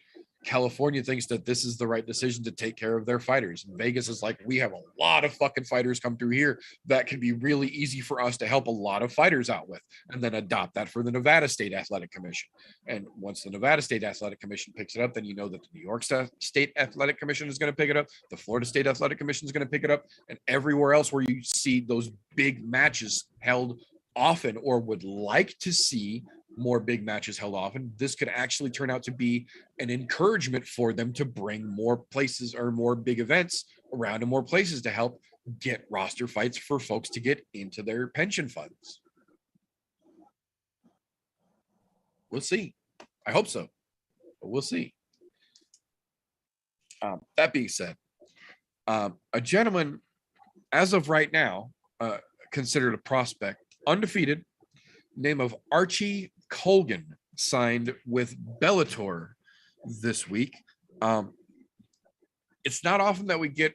California thinks that this is the right decision to take care of their fighters. And Vegas is like, we have a lot of fucking fighters come through here that can be really easy for us to help a lot of fighters out with, and then adopt that for the Nevada State Athletic Commission. And once the Nevada State Athletic Commission picks it up, then you know that the New York State Athletic Commission is going to pick it up. The Florida State Athletic Commission is going to pick it up, and everywhere else where you see those big matches held often, or would like to see more big matches held often, this could actually turn out to be an encouragement for them to bring more places or more big events around in more places to help get roster fights for folks to get into their pension funds. We'll see. I hope so, but we'll see. That being said, a gentleman, as of right now, considered a prospect, undefeated, name of Archie Colgan, signed with Bellator this week. It's not often that we get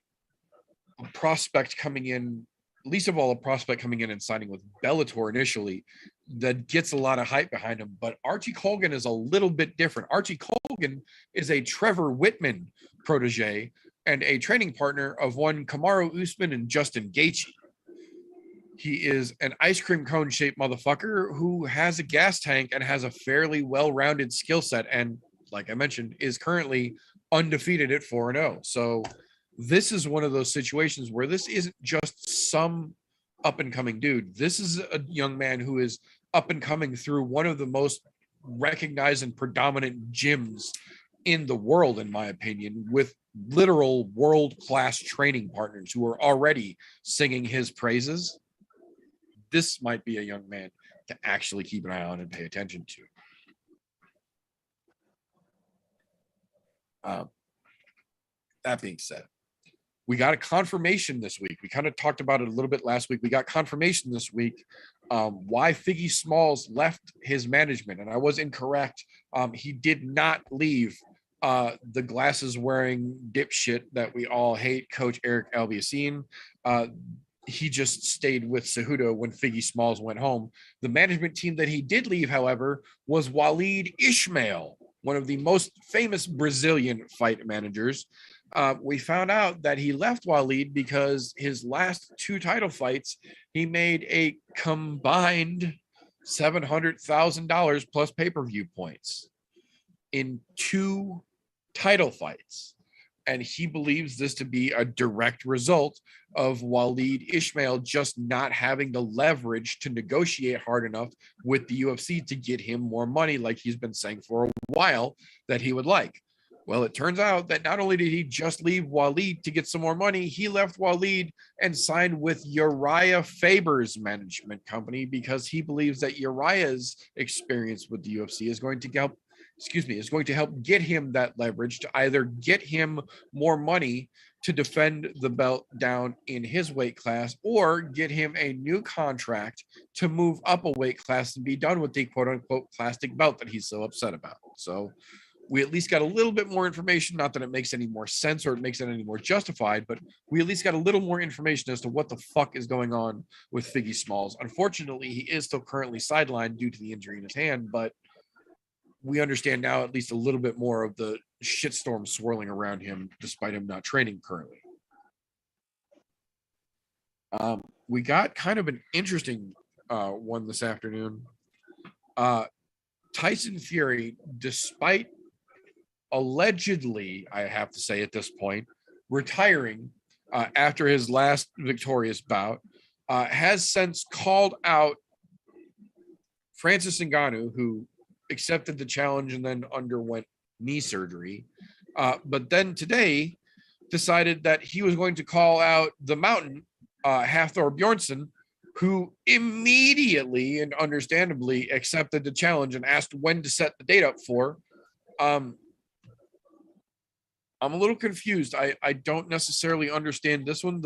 a prospect coming in, least of all a prospect coming in and signing with Bellator initially, that gets a lot of hype behind him. But Archie Colgan is a little bit different. Archie Colgan is a Trevor Whitman protege and a training partner of one Kamaru Usman and Justin Gaethje. He is an ice cream cone shaped motherfucker who has a gas tank and has a fairly well-rounded skill set. And like I mentioned, is currently undefeated at 4-0. So this is one of those situations where this isn't just some up and coming dude. This is a young man who is up and coming through one of the most recognized and predominant gyms in the world, in my opinion, with literal world-class training partners who are already singing his praises. This might be a young man to actually keep an eye on and pay attention to. That being said, we got a confirmation this week. We kind of talked about it a little bit last week. We got confirmation this week why Figgy Smalls left his management. And I was incorrect. He did not leave the glasses wearing dipshit that we all hate, Coach Eric Albiacine. He just stayed with Cejudo when Figgy Smalls went home. The management team that he did leave, however, was Waleed Ismail, one of the most famous Brazilian fight managers. We found out that he left Waleed because his last two title fights, he made a combined $700,000 plus pay-per-view points in two title fights. And he believes this to be a direct result of Waleed Ismail just not having the leverage to negotiate hard enough with the UFC to get him more money, like he's been saying for a while that he would like. Well, it turns out that not only did he just leave Waleed to get some more money, he left Waleed and signed with Uriah Faber's management company because he believes that Uriah's experience with the UFC is going to help get him that leverage to either get him more money to defend the belt down in his weight class, or get him a new contract to move up a weight class and be done with the quote unquote plastic belt that he's so upset about. So we at least got a little bit more information, not that it makes any more sense or it makes it any more justified, but we at least got a little more information as to what the fuck is going on with Figgy Smalls. Unfortunately, he is still currently sidelined due to the injury in his hand, but we understand now at least a little bit more of the shitstorm swirling around him, despite him not training currently. We got kind of an interesting one this afternoon. Tyson Fury, despite allegedly, I have to say at this point, retiring after his last victorious bout, has since called out Francis Ngannou, who accepted the challenge and then underwent knee surgery. But then today decided that he was going to call out the Mountain, Hafthor Bjornsson, who immediately and understandably accepted the challenge and asked when to set the date up for. I'm a little confused. I don't necessarily understand this one.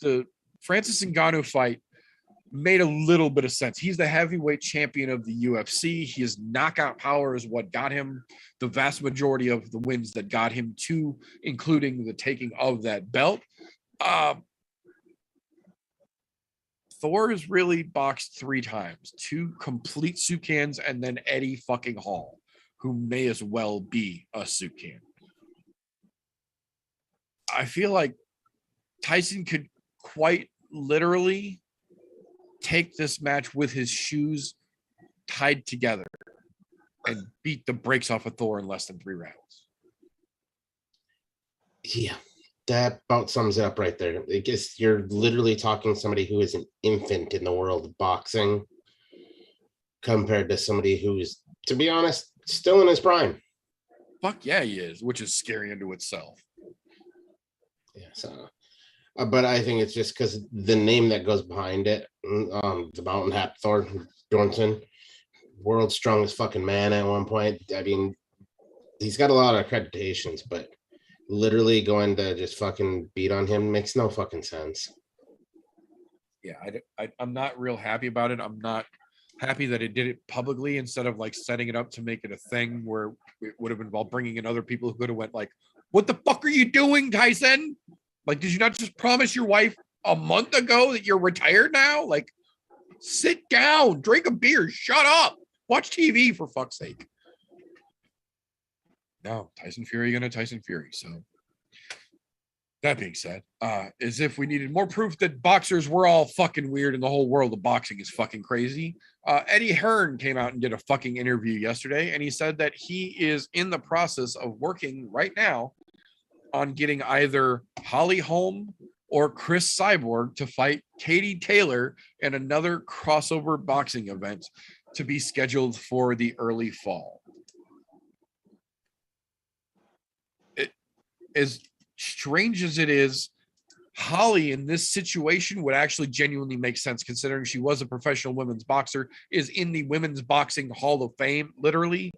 The Francis Ngannou fight made a little bit of sense. He's the heavyweight champion of the UFC. His knockout power is what got him the vast majority of the wins that got him to, including the taking of that belt. Thor has really boxed 3 times, 2 complete soup cans, and then Eddie fucking Hall, who may as well be a soup can. I feel like Tyson could quite literally take this match with his shoes tied together and beat the brakes off of Thor in less than 3 rounds. Yeah, that about sums it up right there. I guess you're literally talking somebody who is an infant in the world of boxing compared to somebody who's, to be honest, still in his prime. Fuck yeah, he is, which is scary unto itself. Yeah, so, but I think it's just because the name that goes behind it, the Mountain Hafthor Bjornsson, world's strongest fucking man at one point. I mean, he's got a lot of accreditations, but literally going to just fucking beat on him makes no fucking sense. Yeah, I'm not real happy about it. I'm not happy that it did it publicly instead of like setting it up to make it a thing where it would have involved bringing in other people who could have went like, what the fuck are you doing, Tyson? Like, did you not just promise your wife a month ago that you're retired now? Like, sit down, drink a beer, shut up, watch TV for fuck's sake. No, Tyson Fury gonna Tyson Fury. So that being said, as if we needed more proof that boxers were all fucking weird and the whole world of boxing is fucking crazy. Eddie Hearn came out and did a fucking interview yesterday, and he said that he is in the process of working right now on getting either Holly Holm or Chris Cyborg to fight Katie Taylor in another crossover boxing event to be scheduled for the early fall. As strange as it is, Holly in this situation would actually genuinely make sense considering she was a professional women's boxer, is in the Women's Boxing Hall of Fame, literally,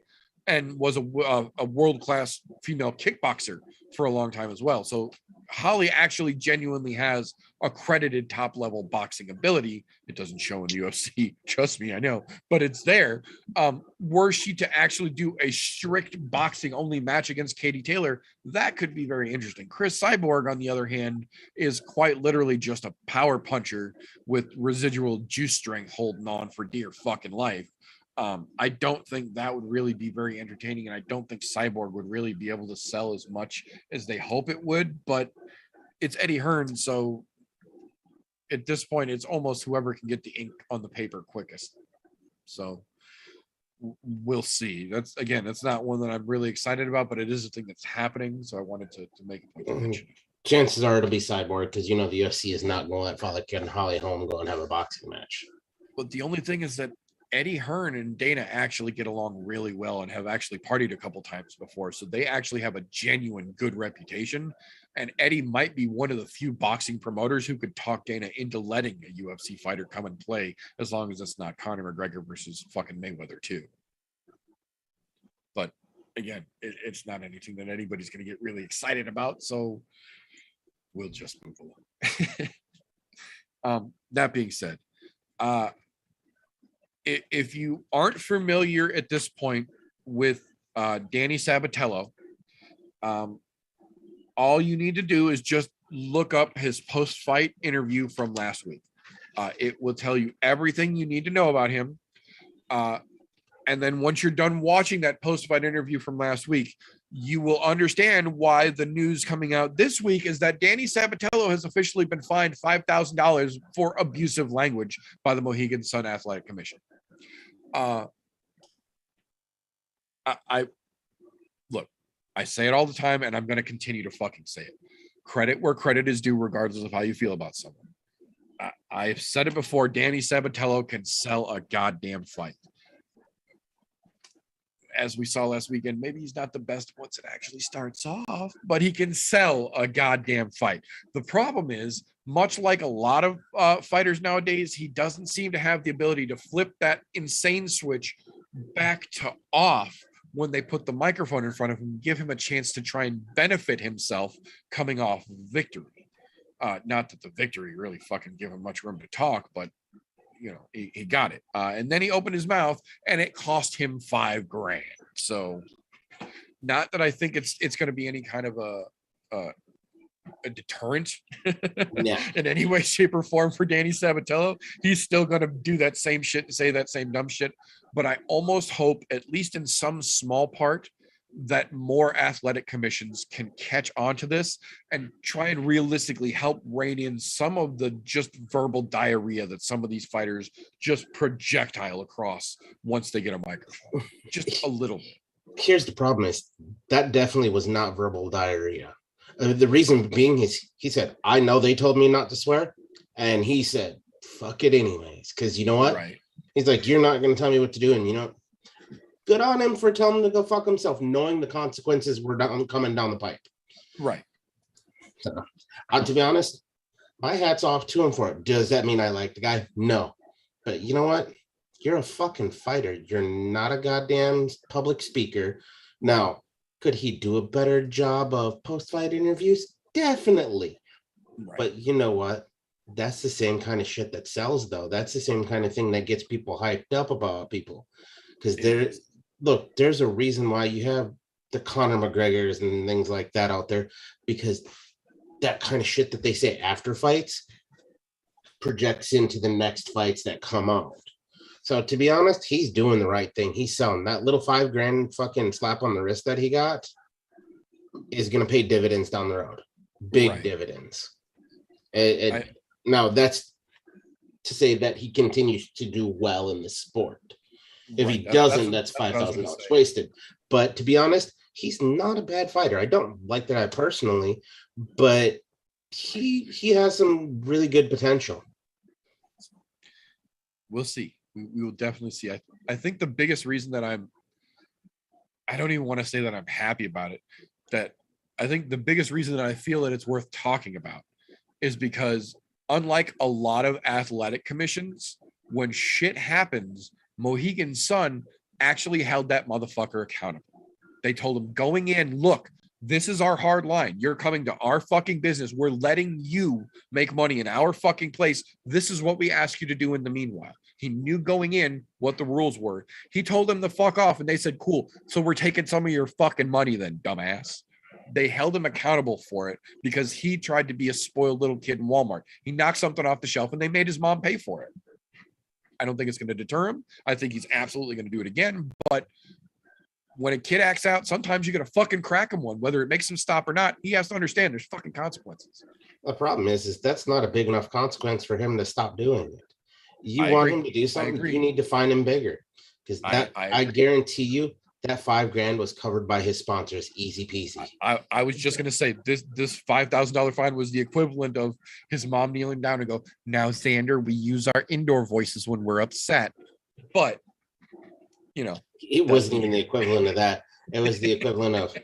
and was a world-class female kickboxer for a long time as well. So Holly actually genuinely has accredited top-level boxing ability. It doesn't show in the UFC, trust me, I know, but it's there. Were she to actually do a strict boxing-only match against Katie Taylor, that could be very interesting. Chris Cyborg, on the other hand, is quite literally just a power puncher with residual juice strength holding on for dear fucking life. I don't think that would really be very entertaining, and I don't think Cyborg would really be able to sell as much as they hope it would, but it's Eddie Hearn, so at this point, it's almost whoever can get the ink on the paper quickest. So we'll see. That's not one that I'm really excited about, but it is a thing that's happening, so I wanted to make a point to mention it. Chances are it'll be Cyborg because the UFC is not going to let Father and Holly Holm go and have a boxing match. But the only thing is that Eddie Hearn and Dana actually get along really well and have actually partied a couple times before. So they actually have a genuine good reputation. And Eddie might be one of the few boxing promoters who could talk Dana into letting a UFC fighter come and play, as long as it's not Conor McGregor versus fucking Mayweather too. But again, it's not anything that anybody's going to get really excited about. So we'll just move along. That being said, if you aren't familiar at this point with Danny Sabatello, all you need to do is just look up his post-fight interview from last week. It will tell you everything you need to know about him. And then once you're done watching that post-fight interview from last week, you will understand why the news coming out this week is that Danny Sabatello has officially been fined $5,000 for abusive language by the Mohegan Sun Athletic Commission. I look, I say it all the time, and I'm going to continue to fucking say it. Credit where credit is due, regardless of how you feel about someone. I've said it before. Danny Sabatello can sell a goddamn fight. As we saw last weekend, maybe he's not the best once it actually starts off, but he can sell a goddamn fight. The problem is, much like a lot of fighters nowadays, he doesn't seem to have the ability to flip that insane switch back to off when they put the microphone in front of him, give him a chance to try and benefit himself coming off victory. Not that the victory really fucking give him much room to talk, but you know, he got it. And then he opened his mouth and it cost him $5,000. So not that I think it's going to be any kind of a deterrent in any way, shape, or form for Danny Sabatello. He's still going to do that same shit and say that same dumb shit. But I almost hope, at least in some small part, that more athletic commissions can catch on to this and try and realistically help rein in some of the just verbal diarrhea that some of these fighters just projectile across once they get a microphone. Just a little bit. Here's the problem is that definitely was not verbal diarrhea. The reason being is he said, I know they told me not to swear. And he said, fuck it anyways. Because you know what? Right. He's like, you're not going to tell me what to do. And you know, good on him for telling him to go fuck himself, knowing the consequences were coming down the pipe. Right. So, to be honest, my hat's off to him for it. Does that mean I like the guy? No. But you know what? You're a fucking fighter. You're not a goddamn public speaker. Now, could he do a better job of post-fight interviews? Definitely. Right. But you know what? That's the same kind of shit that sells, though. That's the same kind of thing that gets people hyped up about people. Because there's a reason why you have the Conor McGregors and things like that out there, because that kind of shit that they say after fights projects into the next fights that come out. So to be honest, he's doing the right thing. He's selling that little $5,000 fucking slap on the wrist that he got is going to pay dividends down the road. Big dividends. Now that's to say that he continues to do well in the sport. If he doesn't, that's $5,000 wasted. But to be honest, he's not a bad fighter. I don't like the guy personally, but he has some really good potential. We'll see. We will definitely see. I think the biggest reason that I don't even want to say that I'm happy about it, that I think the biggest reason that I feel that it's worth talking about is because unlike a lot of athletic commissions, when shit happens, Mohegan Sun actually held that motherfucker accountable. They told him going in, look, this is our hard line. You're coming to our fucking business. We're letting you make money in our fucking place. This is what we ask you to do in the meanwhile. He knew going in what the rules were. He told them to fuck off, and they said, cool, so we're taking some of your fucking money then, dumbass. They held him accountable for it because he tried to be a spoiled little kid in Walmart. He knocked something off the shelf, and they made his mom pay for it. I don't think it's going to deter him. I think he's absolutely going to do it again. But when a kid acts out, sometimes you got to fucking crack him one, whether it makes him stop or not. He has to understand there's fucking consequences. The problem is that's not a big enough consequence for him to stop doing it. You want him to do something, you need to find him bigger. Because I guarantee you that $5,000 was covered by his sponsors, easy peasy. I was just going to say this $5,000 fine was the equivalent of his mom kneeling down and go, now, Xander, we use our indoor voices when we're upset. But, you know. It wasn't even the equivalent of that. It was the equivalent of,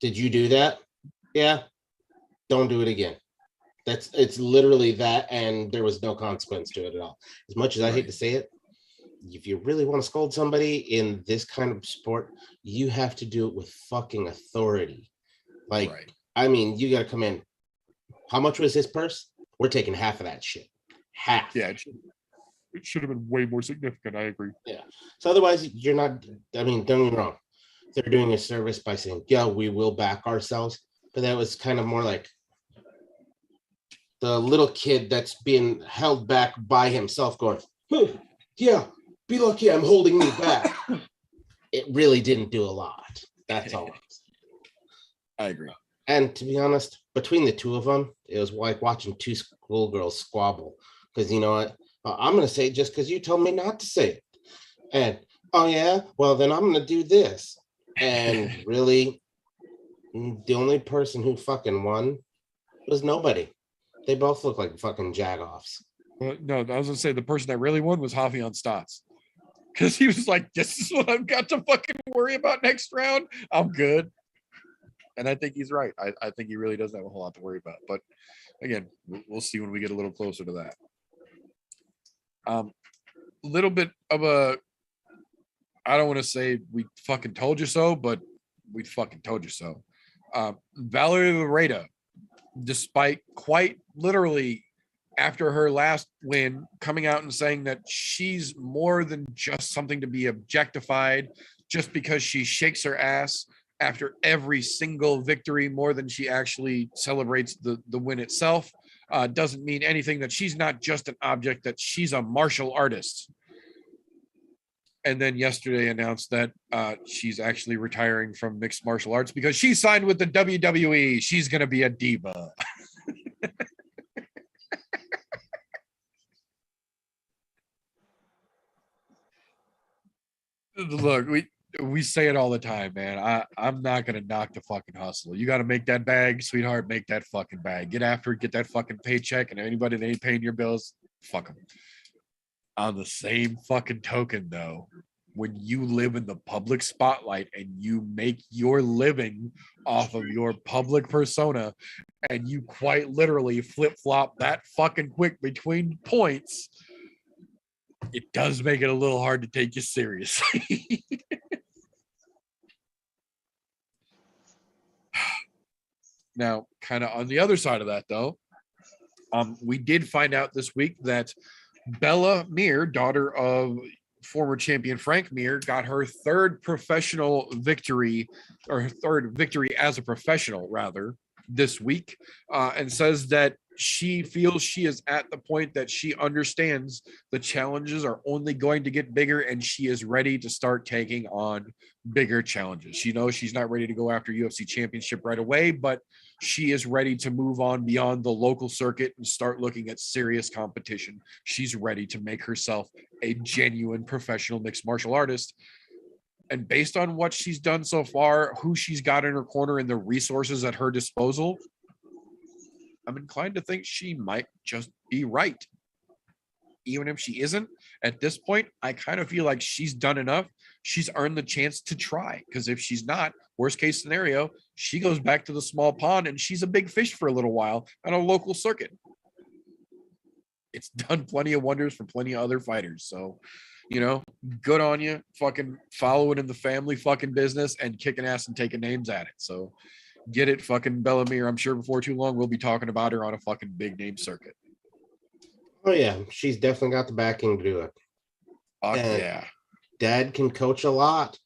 did you do that? Yeah. Don't do it again. It's literally that, and there was no consequence to it at all. As much as I hate to say it, if you really want to scold somebody in this kind of sport, you have to do it with fucking authority. Like, I mean, you got to come in. How much was his purse? We're taking half of that shit. Half. Yeah, it should have been way more significant. I agree. Yeah. So otherwise, you're not, I mean, don't get me wrong. They're doing a service by saying, yeah, we will back ourselves. But that was kind of more like the little kid that's being held back by himself going, yeah, be lucky I'm holding me back. It really didn't do a lot. That's all. I agree. And to be honest, between the two of them, it was like watching two schoolgirls squabble. Because you know what? I'm going to say it just because you told me not to say it. And, oh, yeah? Well, then I'm going to do this. And really, the only person who fucking won was nobody. They both look like fucking jagoffs. Well, no, I was going to say the person that really won was Javi on Stotts. Because he was like, this is what I've got to fucking worry about next round. I'm good. And I think he's right. I think he really doesn't have a whole lot to worry about. But again, we'll see when we get a little closer to that. A little bit of a, I don't want to say we fucking told you so, but we fucking told you so. Valerie Loretta, despite quite literally after her last win, coming out and saying that she's more than just something to be objectified just because she shakes her ass after every single victory more than she actually celebrates the win itself, doesn't mean anything, that she's not just an object, that she's a martial artist. And then yesterday announced that she's actually retiring from mixed martial arts because she signed with the WWE. She's going to be a diva. Look, we say it all the time, man. I'm not gonna knock the fucking hustle. You got to make that bag, sweetheart. Make that fucking bag. Get after it. Get that fucking paycheck. And anybody that ain't paying your bills, fuck them. On the same fucking token, though, when you live in the public spotlight and you make your living off of your public persona, and you quite literally flip flop that fucking quick between points, it does make it a little hard to take you seriously. Now, kind of on the other side of that, though, we did find out this week that Bella Meir, daughter of former champion Frank Mir, got her third professional victory, or her third victory as a professional, rather, this week, and says that she feels she is at the point that she understands the challenges are only going to get bigger, and she is ready to start taking on bigger challenges. She knows she's not ready to go after UFC championship right away, but she is ready to move on beyond the local circuit and start looking at serious competition. She's ready to make herself a genuine professional mixed martial artist. And based on what she's done so far, who she's got in her corner, and the resources at her disposal, I'm inclined to think she might just be right. Even if she isn't, at this point, I kind of feel like she's done enough. She's earned the chance to try. Because if she's not, worst case scenario, she goes back to the small pond and she's a big fish for a little while on a local circuit. It's done plenty of wonders for plenty of other fighters. So, you know, good on you. Fucking following in the family fucking business and kicking ass and taking names at it. So get it, fucking Bella Meir. I'm sure before too long we'll be talking about her on a fucking big name circuit. Oh yeah, she's definitely got the backing to do it. Yeah. Dad can coach a lot,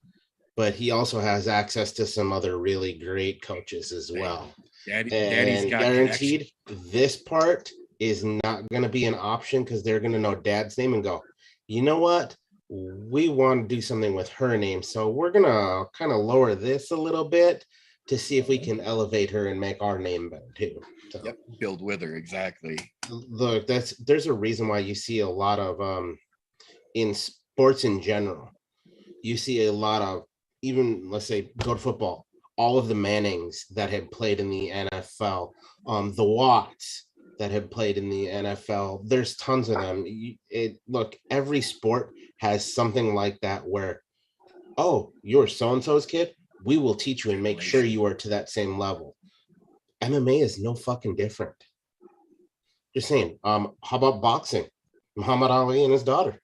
but he also has access to some other really great coaches as well. Daddy's got guaranteed this part is not going to be an option, because they're going to know Dad's name and go, you know what? We want to do something with her name, so we're going to kind of lower this a little bit to see if we can elevate her and make our name better too. So, yep, build with her, exactly. Look, there's a reason why you see a lot of in sports in general, you see a lot of, even let's say go to football, all of the Mannings that had played in the NFL, the Watts that had played in the NFL. There's tons of them. Look, every sport has something like that where, oh, you're so-and-so's kid, we will teach you and make sure you are to that same level. MMA is no fucking different. Just saying. How about boxing? Muhammad Ali and his daughter.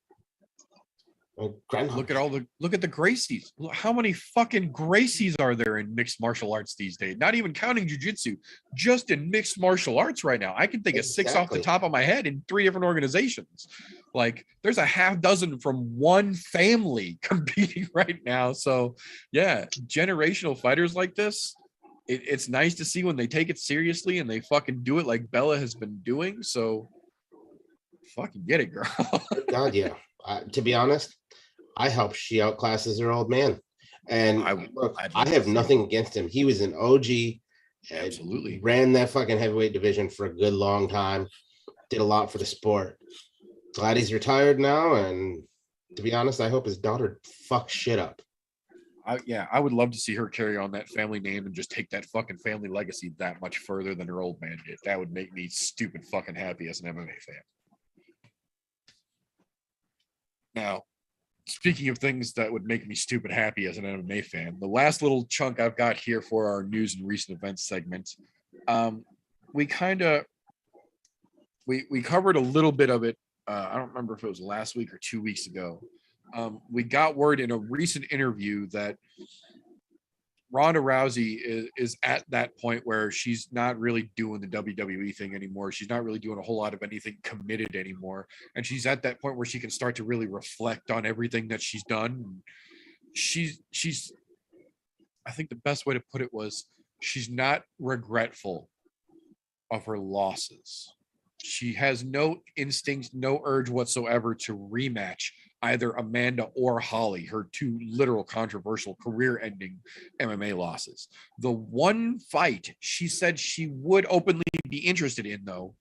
Look at the Gracies. How many fucking Gracies are there in mixed martial arts these days? Not even counting jiu-jitsu, just in mixed martial arts right now. I can think of 6 off the top of my head in 3 different organizations. Like, there's a half dozen from one family competing right now. So yeah, generational fighters like this, it's nice to see when they take it seriously and they fucking do it like Bella has been doing. So fucking get it, girl. God, yeah. To be honest, I hope she outclasses her old man. And I have nothing against him. He was an OG. Absolutely. Ran that fucking heavyweight division for a good long time. Did a lot for the sport. Glad he's retired now. And to be honest, I hope his daughter fucks shit up. I would love to see her carry on that family name and just take that fucking family legacy that much further than her old man did. That would make me stupid fucking happy as an MMA fan. Now, speaking of things that would make me stupid happy as an MMA fan, the last little chunk I've got here for our news and recent events segment, we covered a little bit of it. I don't remember if it was last week or 2 weeks ago. We got word in a recent interview that Ronda Rousey is at that point where she's not really doing the WWE thing anymore. She's not really doing a whole lot of anything committed anymore. And she's at that point where she can start to really reflect on everything that she's done. She's I think the best way to put it was she's not regretful of her losses. She has no instinct, no urge whatsoever to rematch either Amanda or Holly, her two literal controversial career-ending MMA losses. The one fight she said she would openly be interested in, though,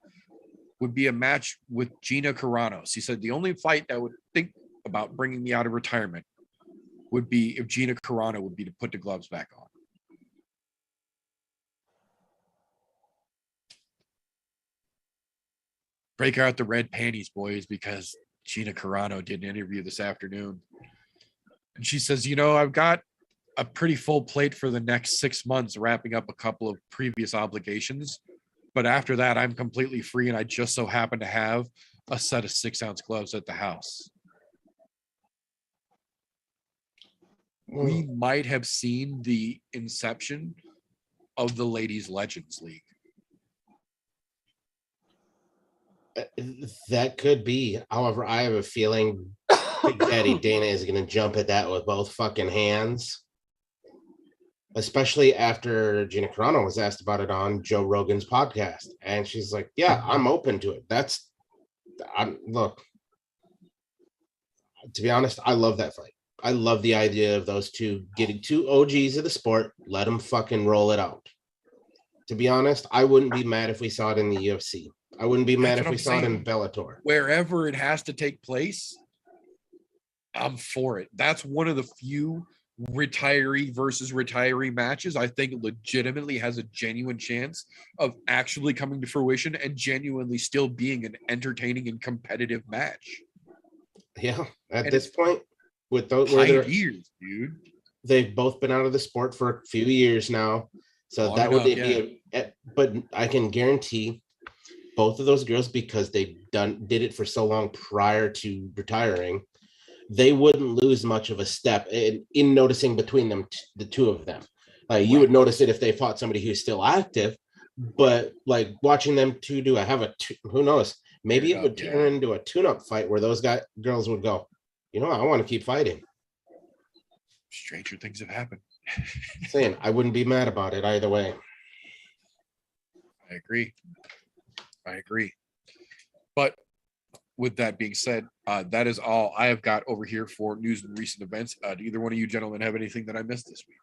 would be a match with Gina Carano. She said the only fight that would think about bringing me out of retirement would be if Gina Carano would be to put the gloves back on. Break out the red panties, boys, because Gina Carano did an interview this afternoon. And she says, I've got a pretty full plate for the next 6 months, wrapping up a couple of previous obligations. But after that, I'm completely free, and I just so happen to have a set of 6-ounce gloves at the house. We might have seen the inception of the Ladies Legends League. That could be. However, I have a feeling Big Daddy Dana is going to jump at that with both fucking hands. Especially after Gina Carano was asked about it on Joe Rogan's podcast. And she's like, yeah, I'm open to it. Look, to be honest, I love that fight. I love the idea of those two getting two OGs of the sport. Let them fucking roll it out. To be honest, I wouldn't be mad if we saw it in the UFC. I wouldn't be mad if we saw it in Bellator. Wherever it has to take place, I'm for it. That's one of the few retiree versus retiree matches I think legitimately has a genuine chance of actually coming to fruition and genuinely still being an entertaining and competitive match. Yeah, at this point, with those years, dude, they've both been out of the sport for a few years now, so long that would be. But I can guarantee both of those girls, because they did it for so long prior to retiring, they wouldn't lose much of a step in noticing between them, the two of them. You would notice it if they fought somebody who's still active, but like watching them two who knows? Maybe it would turn into a tune-up fight where those girls would go, I want to keep fighting. Stranger things have happened. Saying I wouldn't be mad about it either way. I agree. But with that being said, that is all I have got over here for news and recent events. Do either one of you gentlemen have anything that I missed this week?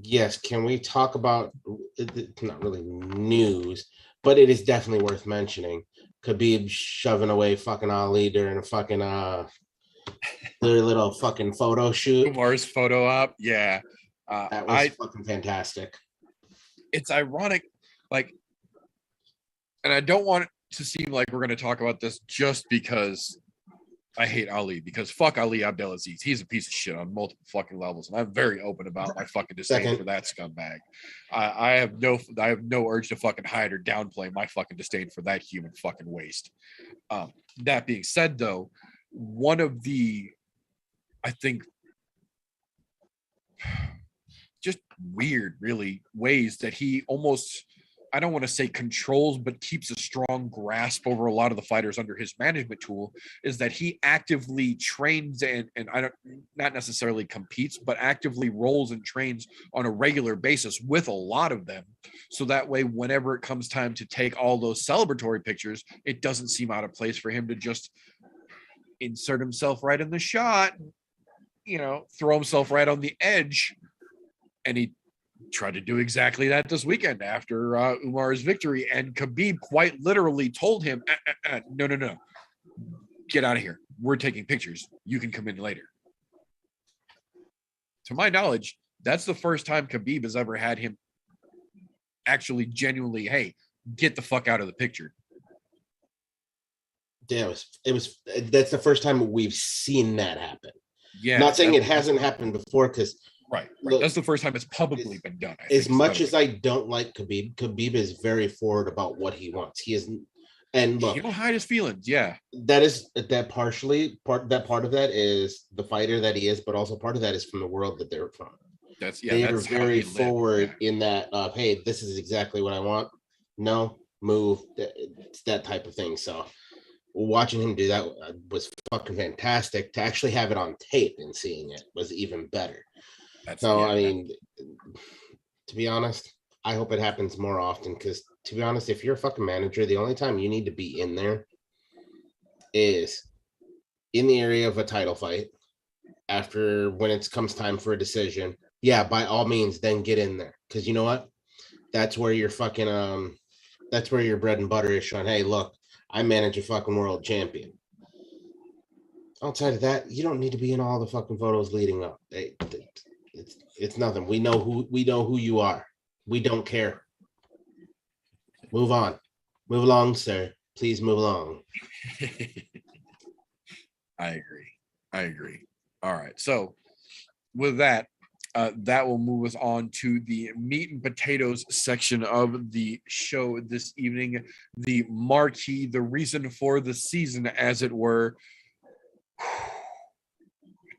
Yes. Can we talk about, it's not really news, but it is definitely worth mentioning. Khabib shoving away fucking Ali during a fucking their little fucking photo shoot. Kumar's photo op. Yeah. That was fucking fantastic. It's ironic, and I don't want it to seem like we're going to talk about this just because I hate Ali, because fuck Ali Abdelaziz. He's a piece of shit on multiple fucking levels, and I'm very open about my fucking disdain for that scumbag. I have no urge to fucking hide or downplay my fucking disdain for that human fucking waste. That being said, though, one of the, I think, just weird, really, ways that he almost, I don't want to say controls, but keeps a strong grasp over a lot of the fighters under his management tool, is that he actively trains and not necessarily competes, but actively rolls and trains on a regular basis with a lot of them. So that way, whenever it comes time to take all those celebratory pictures, it doesn't seem out of place for him to just insert himself right in the shot. throw himself right on the edge. And he tried to do exactly that this weekend after Umar's victory. And Khabib quite literally told him, no, get out of here. We're taking pictures. You can come in later. To my knowledge, that's the first time Khabib has ever had him actually genuinely, hey, get the fuck out of the picture. Yeah, that's the first time we've seen that happen. Yeah. Not saying it hasn't happened before, because right. That's the first time it's publicly been done. As much as I don't like Khabib is very forward about what he wants. He isn't, and look, he don't hide his feelings. Yeah, that part of that is the fighter that he is, but also part of that is from the world that they're from. They are very forward in that of, hey, this is exactly what I want. No, move. It's that type of thing. So watching him do that was fucking fantastic. To actually have it on tape and seeing it was even better. I mean, to be honest, I hope it happens more often, because to be honest, if you're a fucking manager, the only time you need to be in there is in the area of a title fight. After, when it comes time for a decision, yeah, by all means, then get in there, because you know what? That's where your fucking that's where your bread and butter is showing. Hey, look, I manage a fucking world champion. Outside of that, you don't need to be in all the fucking photos leading up. It's nothing. We know who you are. We don't care. Move on. Move along, sir. Please move along. I agree. All right. So with that, that will move us on to the meat and potatoes section of the show this evening. The marquee, the reason for the season, as it were.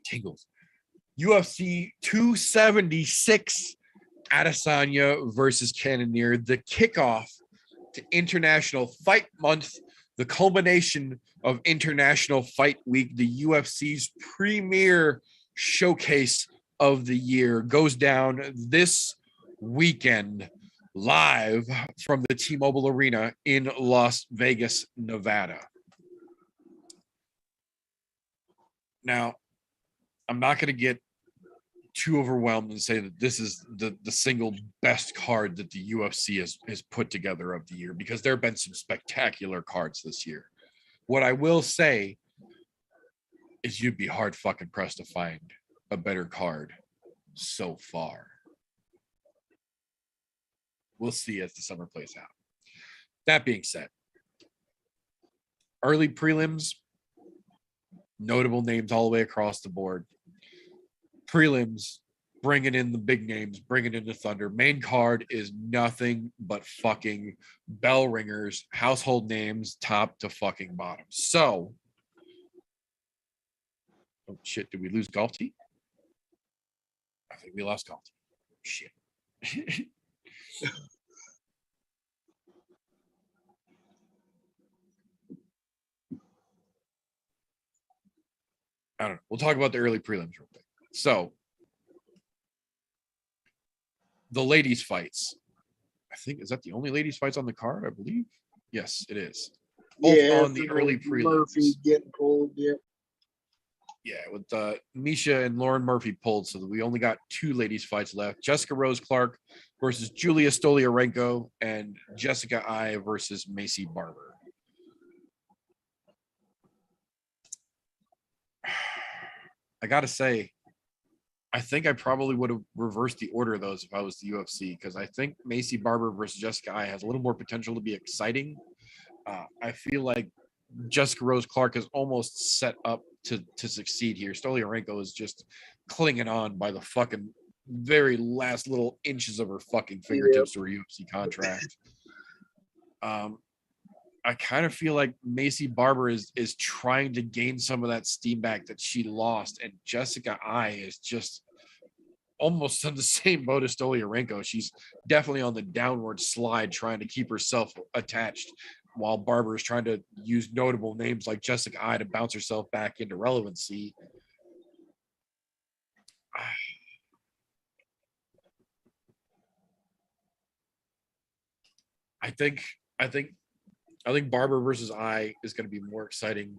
Tingles. UFC 276, Adesanya versus Cannonier, the kickoff to International Fight Month, the culmination of International Fight Week, the UFC's premier showcase of the year, goes down this weekend live from the T-Mobile Arena in Las Vegas, Nevada. Now, I'm not going to get too overwhelmed and say that this is the single best card that the UFC has put together of the year, because there have been some spectacular cards this year. What I will say is you'd be hard fucking pressed to find a better card so far. We'll see as the summer plays out. That being said, early prelims, notable names all the way across the board. Prelims, bringing in the big names, bringing in the thunder. Main card is nothing but fucking bell ringers, household names, top to fucking bottom. So, oh shit, did we lose Golf Tee? I think we lost Golf Tee. Shit. I don't know. We'll talk about the early prelims real quick. So, the ladies' fights. I think, is that the only ladies' fights on the card? I believe. Yes, it is. Both on the early prelims. Murphy getting pulled, yeah. Yeah, with Misha and Lauren Murphy pulled, so that we only got two ladies' fights left. Jessica Rose Clark versus Julia Stoliarenko, and Jessica I versus Macy Barber. I gotta say, I think I probably would have reversed the order of those if I was the UFC, because I think Macy Barber versus Jessica I has a little more potential to be exciting. I feel like Jessica Rose Clark is almost set up to succeed here. Stoliarenko is just clinging on by the fucking very last little inches of her fucking fingertips to her UFC contract. I kind of feel like Macy Barber is trying to gain some of that steam back that she lost, and Jessica I is just almost on the same boat as Stoliarenko. She's definitely on the downward slide, trying to keep herself attached, while Barber is trying to use notable names like Jessica I to bounce herself back into relevancy. I think Barber versus I is going to be more exciting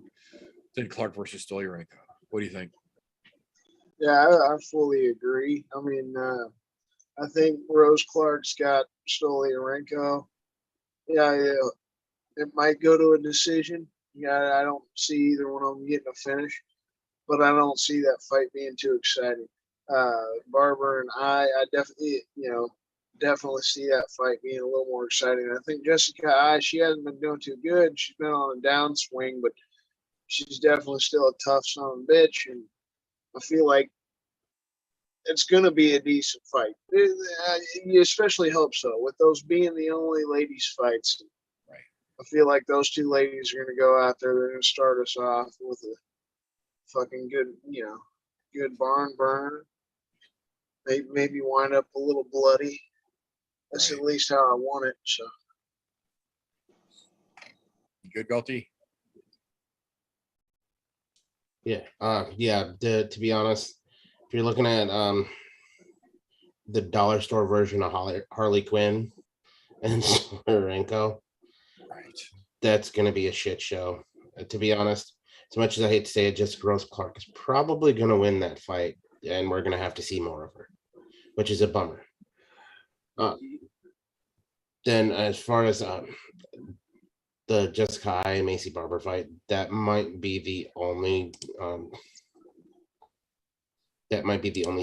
than Clark versus Stoliarenko. What do you think? Yeah, I fully agree. I mean, I think Rose Clark's got Stolyarenko. Yeah, yeah, it might go to a decision. Yeah, I don't see either one of them getting a finish, but I don't see that fight being too exciting. Barber and I definitely, definitely see that fight being a little more exciting. I think Jessica I, she hasn't been doing too good. She's been on a downswing, but she's definitely still a tough son of a bitch, and I feel like it's going to be a decent fight. You especially hope so, with those being the only ladies' fights. Right. I feel like those two ladies are going to go out there. They're going to start us off with a fucking good, good barn burner. Maybe wind up a little bloody. That's Right. at least how I want it. So. You good, Galty? Yeah. To be honest, if you're looking at the dollar store version of Harley Quinn and Sorenko, Right. that's going to be a shit show. To be honest, as much as I hate to say it, Jessica Rose Clark is probably going to win that fight, and we're going to have to see more of her, which is a bummer. Then, as far as the Jessica I and Macy Barber fight, that might be the only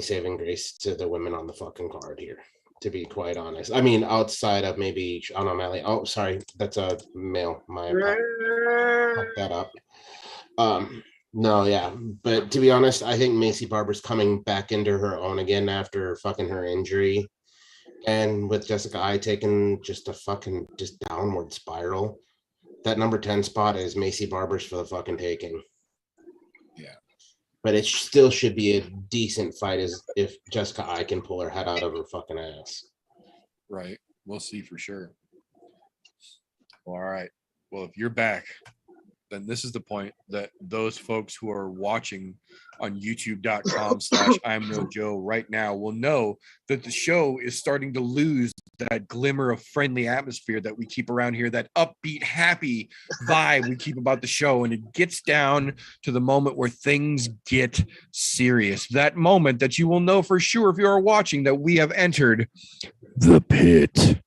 saving grace to the women on the fucking card here, to be quite honest. I mean, outside of maybe Sean O'Malley. Oh, sorry, that's a male. My fuck that up. No, yeah, but to be honest, I think Macy Barber's coming back into her own again after fucking her injury, and with Jessica I taking just a fucking just downward spiral. That number 10 spot is Macy Barber's for the fucking taking. Yeah. But it still should be a decent fight as if Jessica I can pull her head out of her fucking ass. Right. We'll see for sure. All right. Well, if you're back, then this is the point that those folks who are watching on youtube.com/ImNoJoe right now will know that the show is starting to lose that glimmer of friendly atmosphere that we keep around here, that upbeat, happy vibe we keep about the show. And it gets down to the moment where things get serious. That moment that you will know for sure if you are watching that we have entered the pit.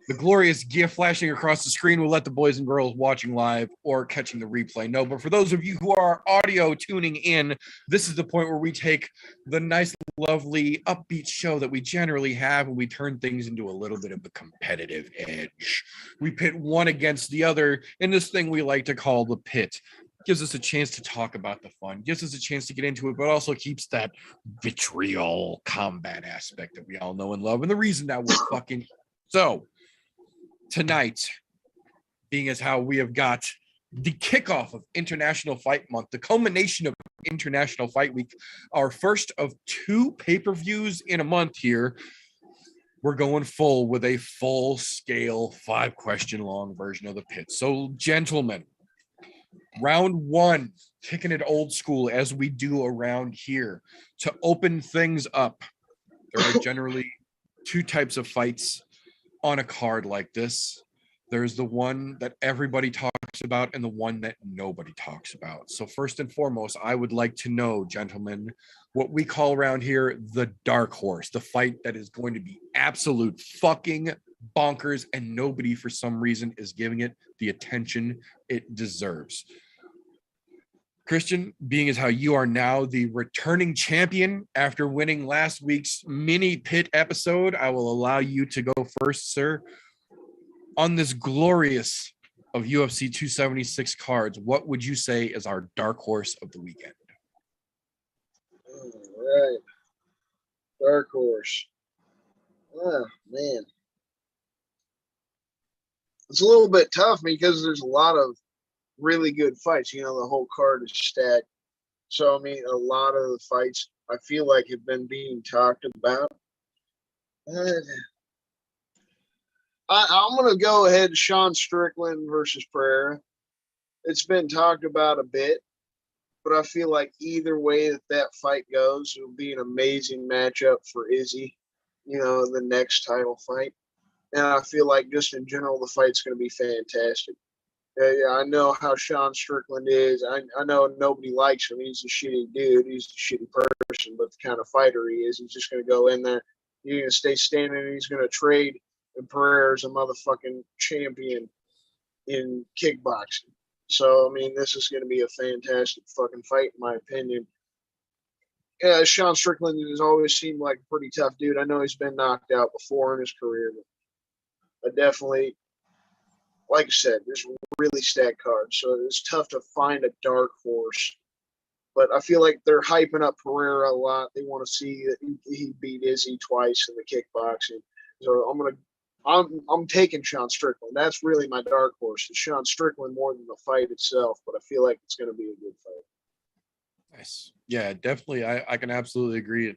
The glorious GIF flashing across the screen will let the boys and girls watching live or catching the replay know. But for those of you who are audio tuning in, this is the point where we take the nice, lovely, upbeat show that we generally have and we turn things into a little bit of a competitive edge. We pit one against the other in this thing we like to call the pit. Gives us a chance to talk about the fun, gives us a chance to get into it, but also keeps that vitriol combat aspect that we all know and love. And the reason that we're fucking so tonight, being as how we have got the kickoff of International Fight Month, the culmination of International Fight Week, our first of 2 pay-per-views in a month here, we're going full with a full-scale 5-question-long version of the pit. So, gentlemen, round 1, kicking it old school as we do around here. To open things up, there are generally 2 types of fights on a card like this. There's the one that everybody talks about and the one that nobody talks about. So first and foremost, I would like to know, gentlemen, what we call around here the dark horse, the fight that is going to be absolute fucking bonkers and nobody for some reason is giving it the attention it deserves. Christian, being as how you are now the returning champion after winning last week's mini pit episode, I will allow you to go first, sir. On this glorious of UFC 276 cards, what would you say is our dark horse of the weekend? All right. Dark horse. Oh, man. It's a little bit tough because there's a lot of really good fights. The whole card is stacked. So, I mean, a lot of the fights I feel like have been being talked about. I'm going to go ahead, Sean Strickland versus Pereira. It's been talked about a bit, but I feel like either way that fight goes, it'll be an amazing matchup for Izzy, the next title fight. And I feel like just in general, the fight's going to be fantastic. Yeah, I know how Sean Strickland is. I know nobody likes him. He's a shitty dude. He's a shitty person, but the kind of fighter he is, he's just going to go in there. He's going to stay standing and he's going to trade. And Pereira's a motherfucking champion in kickboxing. So, I mean, this is going to be a fantastic fucking fight, in my opinion. Yeah, Sean Strickland has always seemed like a pretty tough dude. I know he's been knocked out before in his career, but I definitely, like I said, there's really stacked cards, so it's tough to find a dark horse. But I feel like they're hyping up Pereira a lot. They want to see that he beat Izzy twice in the kickboxing. So I'm taking Sean Strickland. That's really my dark horse. It's Sean Strickland more than the fight itself, but I feel like it's going to be a good fight. Nice. Yeah, definitely. I can absolutely agree.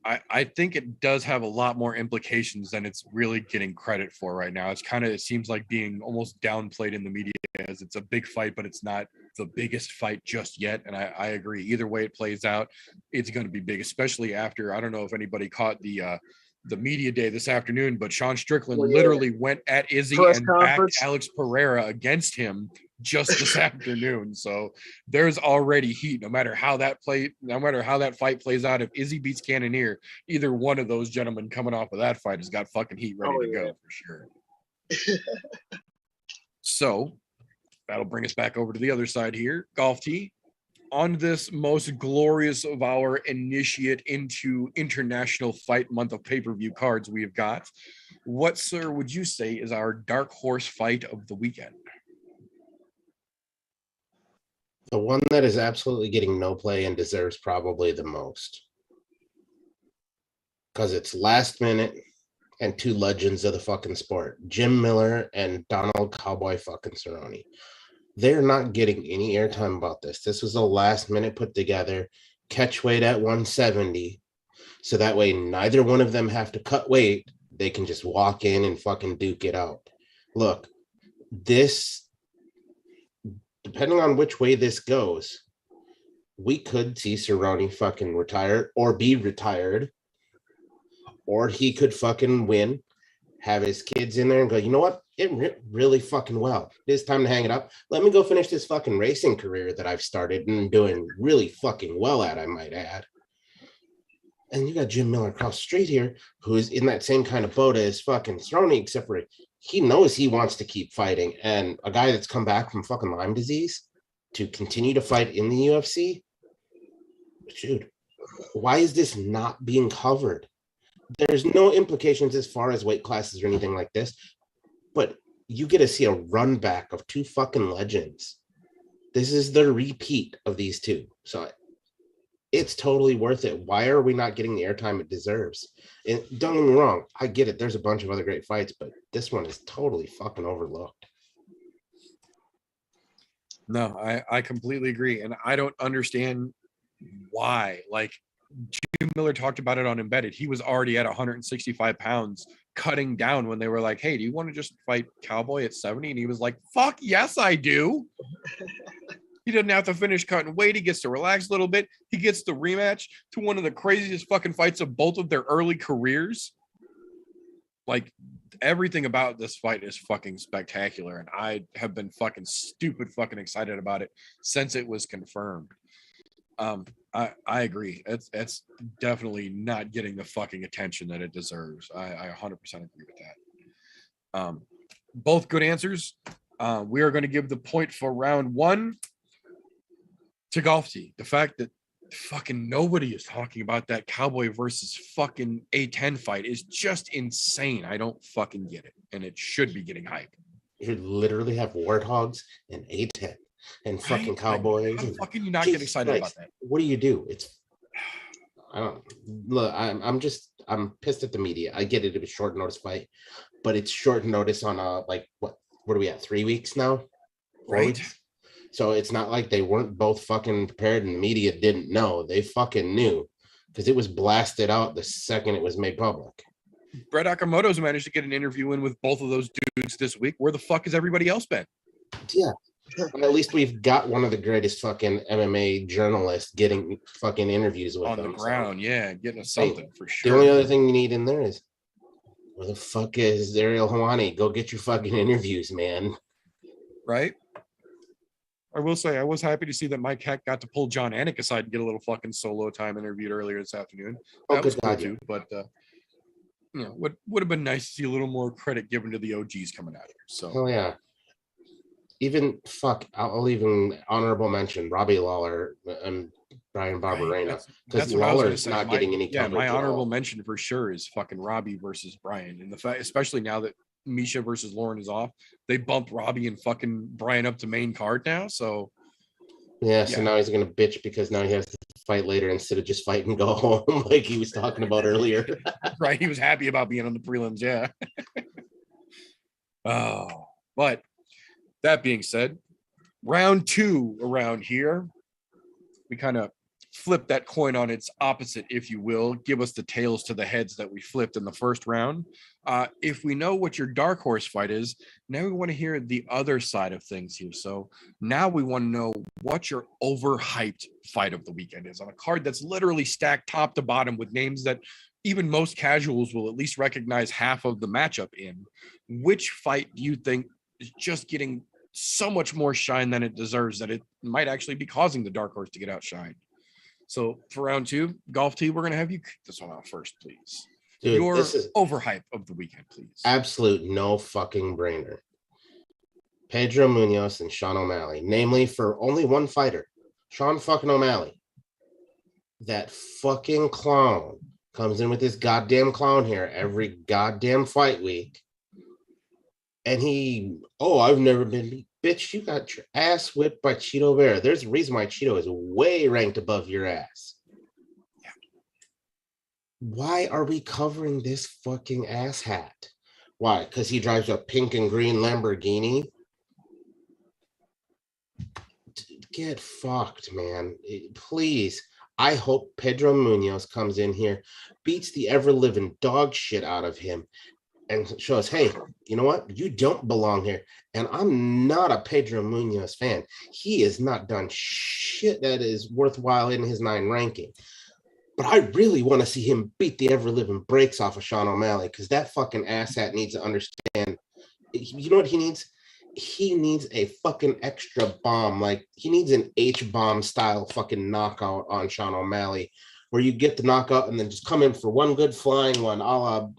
I think it does have a lot more implications than it's really getting credit for right now. It seems like being almost downplayed in the media as it's a big fight, but it's not the biggest fight just yet. And I agree. Either way it plays out, it's going to be big, especially after, I don't know if anybody caught the media day this afternoon, but Sean Strickland literally went at Izzy and backed Alex Pereira against him just this afternoon. So there's already heat. No matter how that fight plays out, if Izzy beats Cannonier, either one of those gentlemen coming off of that fight has got fucking heat ready to go for sure. So that'll bring us back over to the other side here. Golf Tee. On this most glorious of our initiate into International Fight Month of pay-per-view cards we have got, what, sir, would you say is our dark horse fight of the weekend? The one that is absolutely getting no play and deserves probably the most. Because it's last minute and two legends of the fucking sport, Jim Miller and Donald Cowboy fucking Cerrone. They're not getting any airtime about this. This was a last minute put together, catch weight at 170. So that way neither one of them have to cut weight. They can just walk in and fucking duke it out. Look, this, depending on which way this goes, we could see Cerrone fucking retire or be retired. Or he could fucking win, have his kids in there and go, you know what? It really fucking well. It's time to hang it up. Let me go finish this fucking racing career that I've started and doing really fucking well at, I might add. And you got Jim Miller across the street here, who is in that same kind of boat as fucking Cerrone, except for he knows he wants to keep fighting. And a guy that's come back from fucking Lyme disease to continue to fight in the UFC, dude, why is this not being covered? There's no implications as far as weight classes or anything like this, but you get to see a run back of two fucking legends. This is the repeat of these two. So it's totally worth it. Why are we not getting the airtime it deserves? And don't get me wrong, I get it. There's a bunch of other great fights, but this one is totally fucking overlooked. No, I completely agree. And I don't understand why. Like, Jim Miller talked about it on Embedded. He was already at 165 pounds, cutting down when they were like, hey, do you want to just fight Cowboy at 70? And he was like, fuck yes, I do. He doesn't have to finish cutting weight. He gets to relax a little bit. He gets the rematch to one of the craziest fucking fights of both of their early careers. Like, everything about this fight is fucking spectacular. And I have been fucking stupid fucking excited about it since it was confirmed. I agree. It's definitely not getting the fucking attention that it deserves. I 100% agree with that. Both good answers. We are going to give the point for round one to Golf Tee. The fact that fucking nobody is talking about that Cowboy versus fucking A10 fight is just insane. I don't fucking get it. And it should be getting hype. You literally have Warthogs and A10. And fucking Cowboys. How fucking you not get excited about that? What do? I don't look. I'm pissed at the media. I get it. It was short notice fight, but it's short notice on like what are we at? 3 weeks now, right? So it's not like they weren't both fucking prepared and the media didn't know. They fucking knew because it was blasted out the second it was made public. Brett Akamoto's managed to get an interview in with both of those dudes this week. Where the fuck has everybody else been? Yeah. At least we've got one of the greatest fucking MMA journalists getting fucking interviews with on them. The ground, yeah, getting us something for sure. The only other thing you need in there is, where the fuck is Ariel Helwani? Go get your fucking interviews, man. right? I will say I was happy to see that Mike Heck got to pull John Anik aside and get a little fucking solo time interviewed earlier this afternoon. That was cool too, but would have been nice to see a little more credit given to the OGs coming out here. So oh yeah. Even I'll even honorable mention Robbie Lawler and Brian Barberena, because Lawler's not getting any coverage. Yeah, my honorable mention for sure is fucking Robbie versus Brian, and the fact, especially now that Misha versus Lauren is off, they bumped Robbie and fucking Brian up to main card now. So so now he's gonna bitch because now he has to fight later instead of just fight and go home like he was talking about earlier. Right, he was happy about being on the prelims. Yeah. Oh, but that being said, round 2 around here, we kind of flip that coin on its opposite, if you will. Give us the tails to the heads that we flipped in the first round. If we know what your dark horse fight is, now we want to hear the other side of things here. So now we want to know what your overhyped fight of the weekend is on a card that's literally stacked top to bottom with names that even most casuals will at least recognize half of the matchup in. Which fight do you think is just getting so much more shine than it deserves that it might actually be causing the dark horse to get outshined? So for round 2, Golf T, we're going to have you kick this one out first, please. Dude, your this is overhype of the weekend, please. Absolute no fucking brainer. Pedro Munoz and Sean O'Malley, namely for only one fighter, Sean fucking O'Malley. That fucking clown comes in with his goddamn clown hair every goddamn fight week. And I've never been, bitch, you got your ass whipped by Cheeto Vera. There's a reason why Cheeto is way ranked above your ass. Yeah. Why are we covering this fucking ass hat? Why? Because he drives a pink and green Lamborghini? Get fucked, man. Please. I hope Pedro Munoz comes in here, beats the ever-living dog shit out of him, and shows, hey, you know what? You don't belong here. And I'm not a Pedro Munoz fan. He has not done shit that is worthwhile in his 9 ranking. But I really want to see him beat the ever-living brakes off of Sean O'Malley, because that fucking asshat needs to understand. You know what he needs? He needs a fucking extra bomb. Like, he needs an H-bomb style fucking knockout on Sean O'Malley, where you get the knockout and then just come in for one good flying one, a la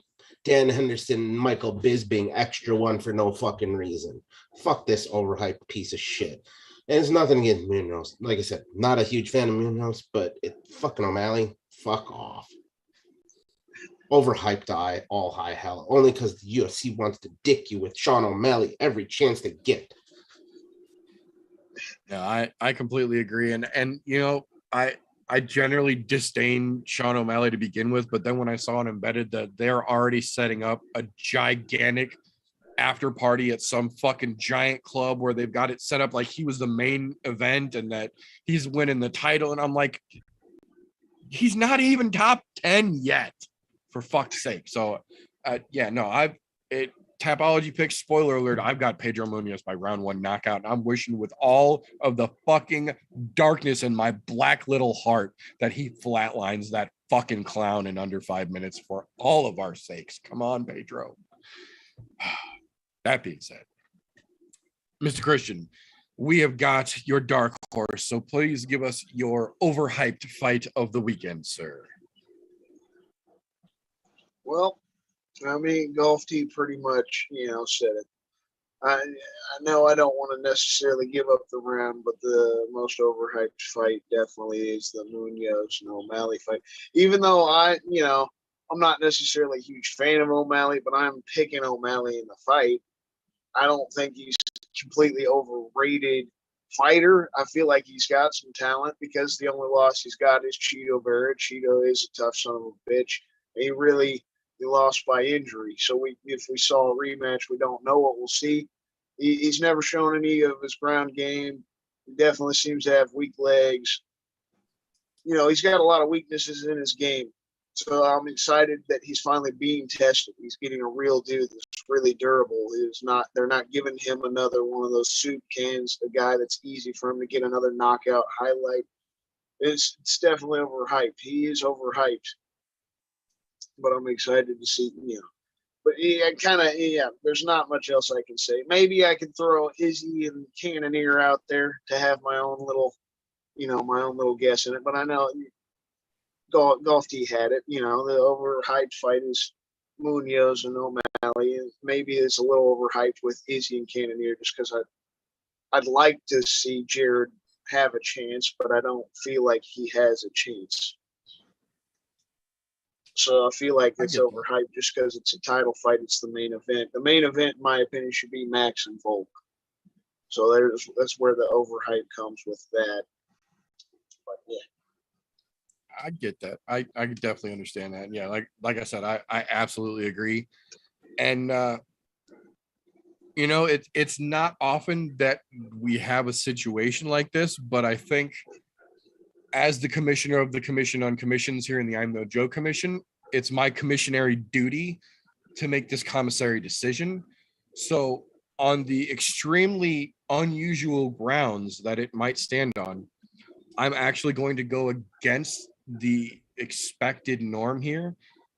Dan Henderson, Michael Bisping, extra one for no fucking reason. Fuck this overhyped piece of shit. And it's nothing against Munoz. Like I said, not a huge fan of Munoz, but fucking O'Malley, fuck off. Overhyped all high hell. Only because the UFC wants to dick you with Sean O'Malley every chance they get. Yeah, I completely agree. And you know, I generally disdain Sean O'Malley to begin with, but then when I saw on Embedded that they're already setting up a gigantic after party at some fucking giant club where they've got it set up like he was the main event and that he's winning the title, and I'm like, he's not even top 10 yet, for fuck's sake. So Tapology Picks, spoiler alert, I've got Pedro Munoz by round 1 knockout, and I'm wishing with all of the fucking darkness in my black little heart that he flatlines that fucking clown in under 5 minutes for all of our sakes. Come on, Pedro. That being said, Mr. Christian, we have got your dark horse, so please give us your overhyped fight of the weekend, sir. Well, I mean, Golf T pretty much, said it. I know I don't want to necessarily give up the round, but the most overhyped fight definitely is the Munoz and O'Malley fight. Even though I'm not necessarily a huge fan of O'Malley, but I'm picking O'Malley in the fight. I don't think he's a completely overrated fighter. I feel like he's got some talent because the only loss he's got is Cheeto Vera. Cheeto is a tough son of a bitch. He lost by injury. So if we saw a rematch, we don't know what we'll see. He's never shown any of his ground game. He definitely seems to have weak legs. He's got a lot of weaknesses in his game. So I'm excited that he's finally being tested. He's getting a real dude that's really durable. They're not giving him another one of those soup cans, a guy that's easy for him to get another knockout highlight. It's definitely overhyped. He is overhyped. But I'm excited to see, But yeah, kind of, yeah, there's not much else I can say. Maybe I could throw Izzy and Cannonier out there to have my own little, my own little guess in it. But I know Golf D had it. The overhyped fight is Munoz and O'Malley. And maybe it's a little overhyped with Izzy and Cannonier just because I'd like to see Jared have a chance, but I don't feel like he has a chance. So I feel like it's overhyped just because it's a title fight. It's the main event. The main event, in my opinion, should be Max and Volk. So that's where the overhype comes with that. But yeah, I get that. I could definitely understand that. Yeah, like I said, I absolutely agree. And it's not often that we have a situation like this, but I think as the commissioner of the Commission on Commissions here in the I'm No Joe Commission, it's my commissionary duty to make this commissary decision. So on the extremely unusual grounds that it might stand on, I'm actually going to go against the expected norm here.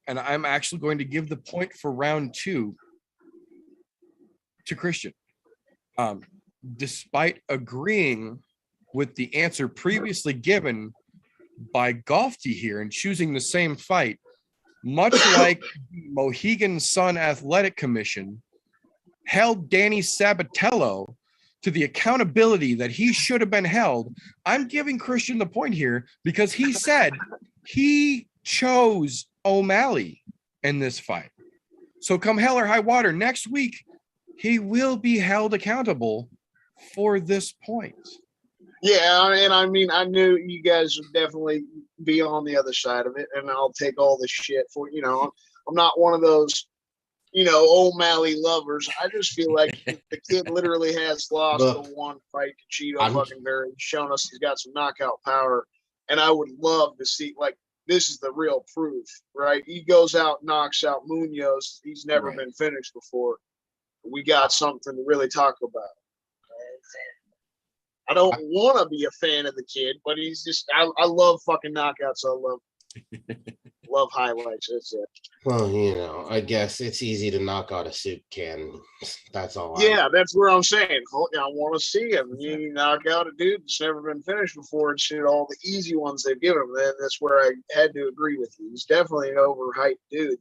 And I'm actually going to give the point for round 2 to Christian. Despite agreeing with the answer previously given by Golfty here and choosing the same fight, much like the Mohegan Sun Athletic Commission held Danny Sabatello to the accountability that he should have been held, I'm giving Christian the point here because he said he chose O'Malley in this fight. So come hell or high water, next week, he will be held accountable for this point. Yeah, and I mean, I knew you guys would definitely be on the other side of it, and I'll take all the shit for, I'm not one of those, O'Malley lovers. I just feel like the kid literally has lost the one fight to Cheeto fucking Berry. He's shown us he's got some knockout power, and I would love to see, this is the real proof, right? He goes out, knocks out Munoz. He's never been finished before. We got something to really talk about. I don't want to be a fan of the kid, but he's just, I love fucking knockouts. I love highlights. That's it. Well, I guess it's easy to knock out a soup can. That's all. That's where I'm saying. I want to see him. You knock out a dude that's never been finished before and shit, all the easy ones they've given him. That's where I had to agree with you. He's definitely an overhyped dude.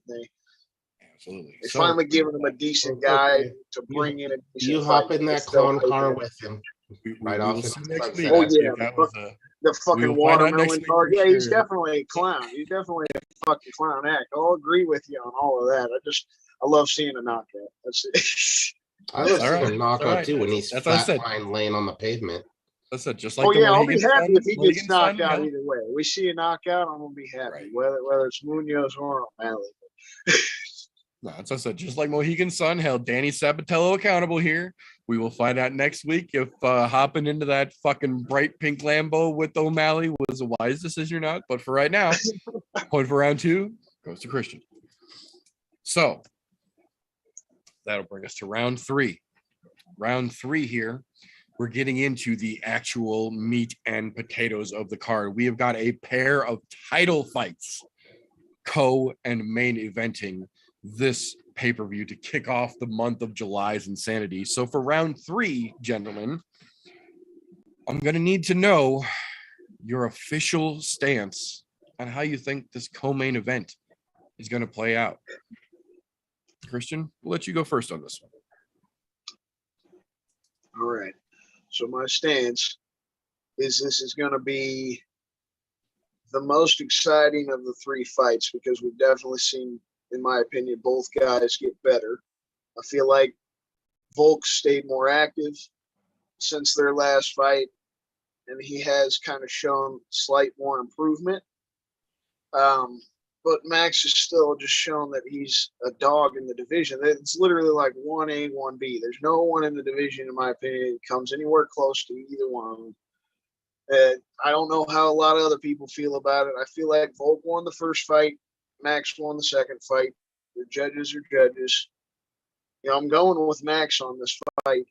Absolutely. They finally given him a decent guy to bring in a decent You hop in that clown car with him. Right off next week. Oh yeah, the fucking watermelon car. Yeah, he's definitely a clown. He's definitely a fucking clown act. I'll agree with you on all of that. I love seeing a knockout. That's it. I love seeing a knockout too when he's flatline laying on the pavement. That's it. Just like I'll be happy if he gets knocked out either way. We see a knockout, I'm gonna be happy, whether it's Munoz or O'Malley. No, as I said, just like Mohegan Sun held Danny Sabatello accountable here. We will find out next week if hopping into that fucking bright pink Lambo with O'Malley was a wise decision or not. But for right now, point for round 2 goes to Christian. So that'll bring us to round 3. Round 3 here, we're getting into the actual meat and potatoes of the card. We have got a pair of title fights, and main eventing this pay-per-view to kick off the month of July's insanity. So for round 3, gentlemen, I'm going to need to know your official stance on how you think this co-main event is going to play out. Christian, we'll let you go first on this one. All right. So my stance is this is going to be the most exciting of the 3 fights because we've definitely seen, in my opinion, both guys get better. I feel like Volk stayed more active since their last fight, and he has kind of shown slight more improvement. But Max is still just shown that he's a dog in the division. It's literally like 1A, 1B. There's no one in the division, in my opinion, that comes anywhere close to either one of them. I don't know how a lot of other people feel about it. I feel like Volk won the first fight. Max won the second fight. The judges are judges. I'm going with Max on this fight.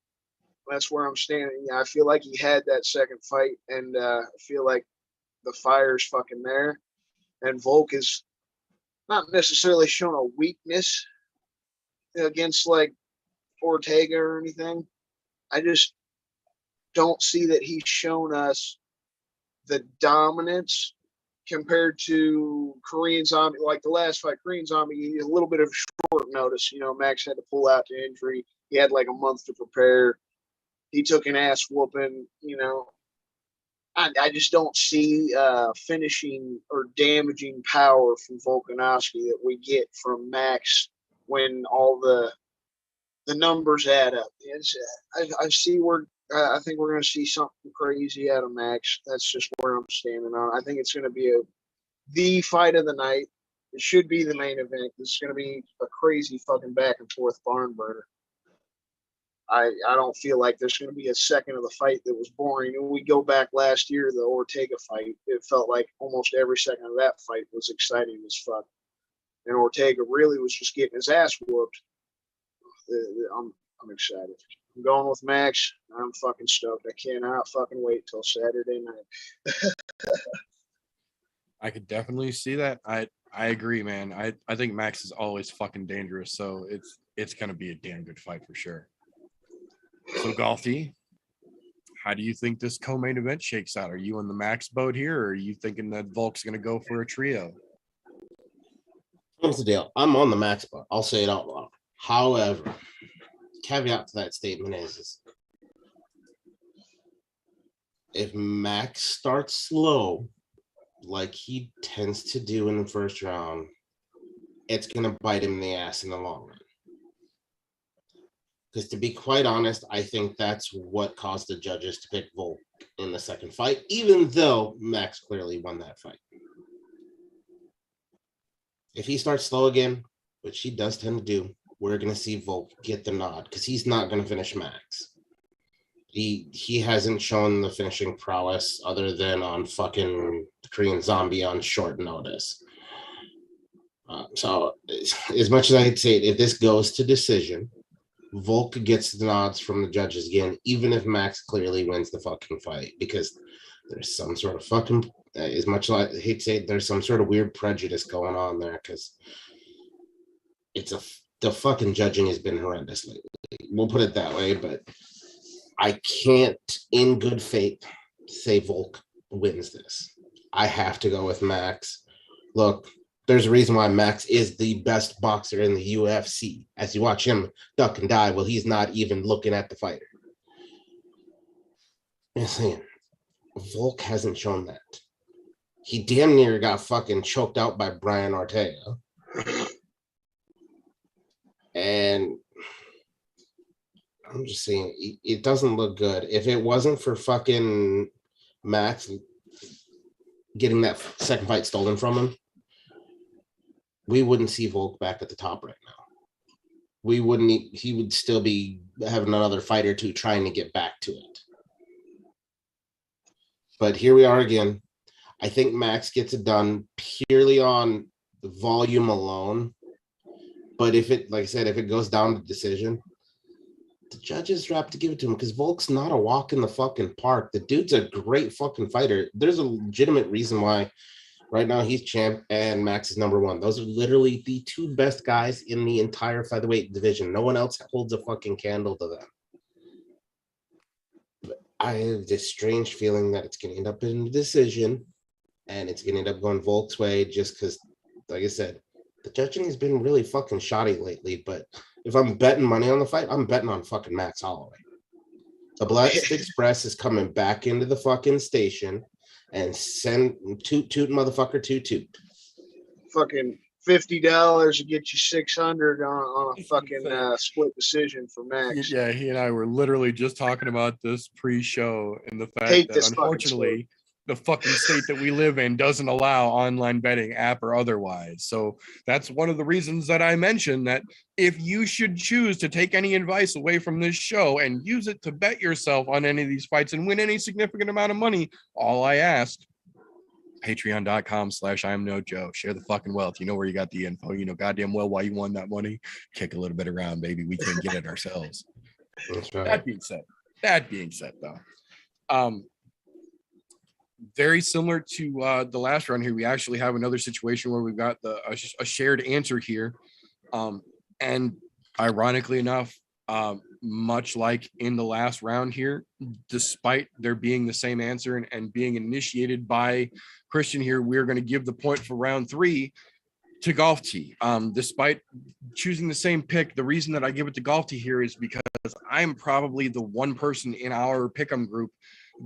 That's where I'm standing. I feel like he had that second fight, and I feel like the fire's fucking there. And Volk is not necessarily shown a weakness, against like Ortega or anything. I just don't see that he's shown us the dominance compared to Korean Zombie. Like the last fight, Korean Zombie, a little bit of short notice. You know, Max had to pull out to injury. He had like a month to prepare. He took an ass whooping. You know, I just don't see finishing or damaging power from Volkanovski that we get from Max when all the numbers add up. I see where I think we're going to see something crazy out of Max. That's just where I'm standing on. I think it's going to be the fight of the night. It should be the main event. It's going to be a crazy fucking back and forth barn burner. I don't feel like there's going to be a second of the fight that was boring. When we go back last year, the Ortega fight, it felt like almost every second of that fight was exciting as fuck. And Ortega really was just getting his ass whooped. I'm excited. I'm going with Max. I'm fucking stoked. I cannot fucking wait till Saturday night. I could definitely see that. I agree, man. I think Max is always fucking dangerous, so it's gonna be a damn good fight for sure. So Golfy, how do you think this co-main event shakes out? Are you in the Max boat here, or are you thinking that Volk's gonna go for a trio? Here's the deal. I'm on the Max boat. I'll say it out loud. However, caveat to that statement is if Max starts slow, like he tends to do in the first round, it's going to bite him in the ass in the long run. Because to be quite honest, I think that's what caused the judges to pick Volk in the second fight, even though Max clearly won that fight. If he starts slow again, which he does tend to do, we're going to see Volk get the nod because he's not going to finish Max. He hasn't shown the finishing prowess other than on fucking Korean Zombie on short notice. So as much as I'd say, if this goes to decision, Volk gets the nods from the judges again, even if Max clearly wins the fucking fight, because there's some sort of fucking, as much as I hate to say it, there's some sort of weird prejudice going on there because the fucking judging has been horrendous lately. We'll put it that way, but I can't, in good faith, say Volk wins this. I have to go with Max. Look, there's a reason why Max is the best boxer in the UFC. As you watch him duck and dive, well, he's not even looking at the fighter. I'm saying, Volk hasn't shown that. He damn near got fucking choked out by Brian Ortega. And I'm just saying, it doesn't look good. If it wasn't for fucking Max getting that second fight stolen from him, we wouldn't see Volk back at the top right now. He would still be having another fight or two trying to get back to it. But here we are again. I think Max gets it done purely on the volume alone. But if it, like I said, if it goes down to decision, the judges have to give it to him because Volk's not a walk in the fucking park. The dude's a great fucking fighter. There's a legitimate reason why right now he's champ and Max is number one. Those are literally the two best guys in the entire featherweight division. No one else holds a fucking candle to them. But I have this strange feeling that it's going to end up in a decision and it's going to end up going Volk's way just because, like I said, the judging has been really fucking shoddy lately, but if I'm betting money on the fight, I'm betting on fucking Max Holloway. The Blessed Express is coming back into the fucking station and send toot motherfucker toot. Fucking $50 to get you 600 on a fucking split decision for Max. Yeah, he and I were literally just talking about this pre-show and the fact Hate that this unfortunately the fucking state that we live in doesn't allow online betting, app or otherwise. So that's one of the reasons that I mentioned that if you should choose to take any advice away from this show and use it to bet yourself on any of these fights and win any significant amount of money, all I ask, patreon.com/ImNoJoe. Share the fucking wealth. You know where you got the info. You know goddamn well why you won that money. Kick a little bit around, baby. We can't get it ourselves. That's right. That being said, though, very similar to the last round here, we actually have another situation where we've got a shared answer here. And Ironically enough, much like in the last round here, despite there being the same answer and being initiated by Christian here, we're going to give the point for round 3 to Golf Tee. Despite choosing the same pick, the reason that I give it to Golf Tee here is because I'm probably the one person in our pick'em group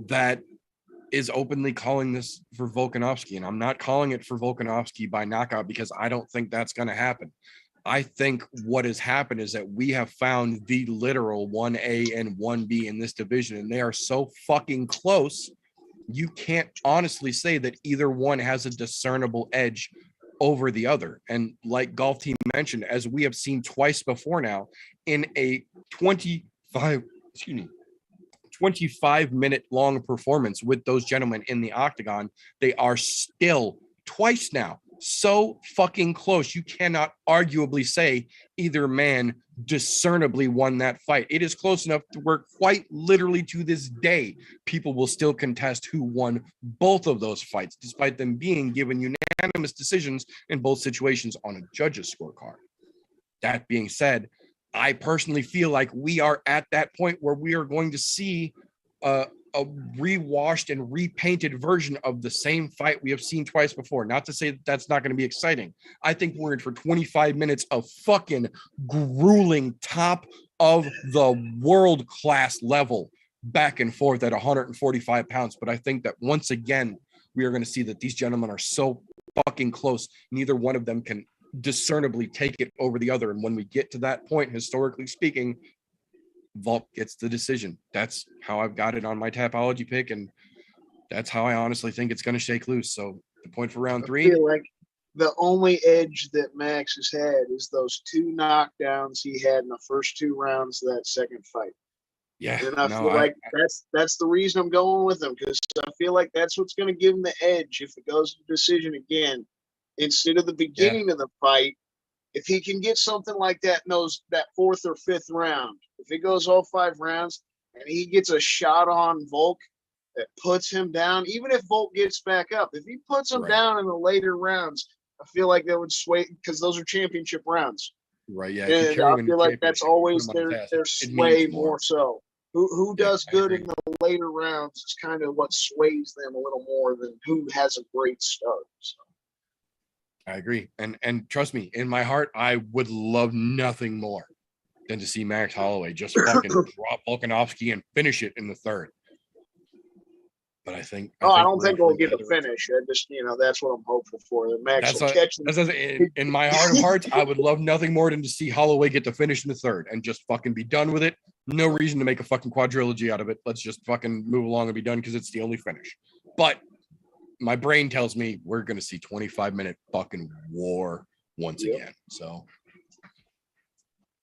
that is openly calling this for Volkanovski, and I'm not calling it for Volkanovski by knockout because I don't think that's going to happen. I think what has happened is that we have found the literal 1A and 1B in this division, and they are so fucking close. You can't honestly say that either one has a discernible edge over the other. And like Golf Team mentioned, as we have seen twice before now, in a 25-minute long performance with those gentlemen in the octagon, they are still twice now so fucking close. You cannot arguably say either man discernibly won that fight. It is close enough to where quite literally to this day, people will still contest who won both of those fights, despite them being given unanimous decisions in both situations on a judge's scorecard. That being said, I personally feel like we are at that point where we are going to see a rewashed and repainted version of the same fight we have seen twice before. Not to say that that's not going to be exciting. I think we're in for 25 minutes of fucking grueling top of the world class level back and forth at 145 pounds. But I think that once again, we are going to see that these gentlemen are so fucking close. Neither one of them can discernibly take it over the other. And when we get to that point, historically speaking, Volk gets the decision. That's how I've got it on my Tapology pick, and that's how I honestly think it's going to shake loose. So the point for round 3. I feel like the only edge that Max has had is those 2 knockdowns he had in the first 2 rounds of that second fight. Yeah, and I feel like that's the reason I'm going with him, because I feel like that's what's going to give him the edge if it goes to decision again instead of the beginning of the fight. If he can get something like that in that 4th or 5th round, if it goes all 5 rounds and he gets a shot on Volk that puts him down, even if Volk gets back up, if he puts him down in the later rounds, I feel like that would sway, because those are championship rounds. Right, yeah. And I feel like that's always their sway more so. Who does good in the later rounds is kind of what sways them a little more than who has a great start. So. I agree. And trust me, in my heart, I would love nothing more than to see Max Holloway just fucking drop Volkanovski and finish it in the 3rd. But I don't think we'll get a finish. I just, that's what I'm hopeful for. That Max will catch him. In my heart of hearts, I would love nothing more than to see Holloway get to finish in the 3rd and just fucking be done with it. No reason to make a fucking quadrilogy out of it. Let's just fucking move along and be done because it's the only finish. But my brain tells me we're going to see 25-minute fucking war once again. So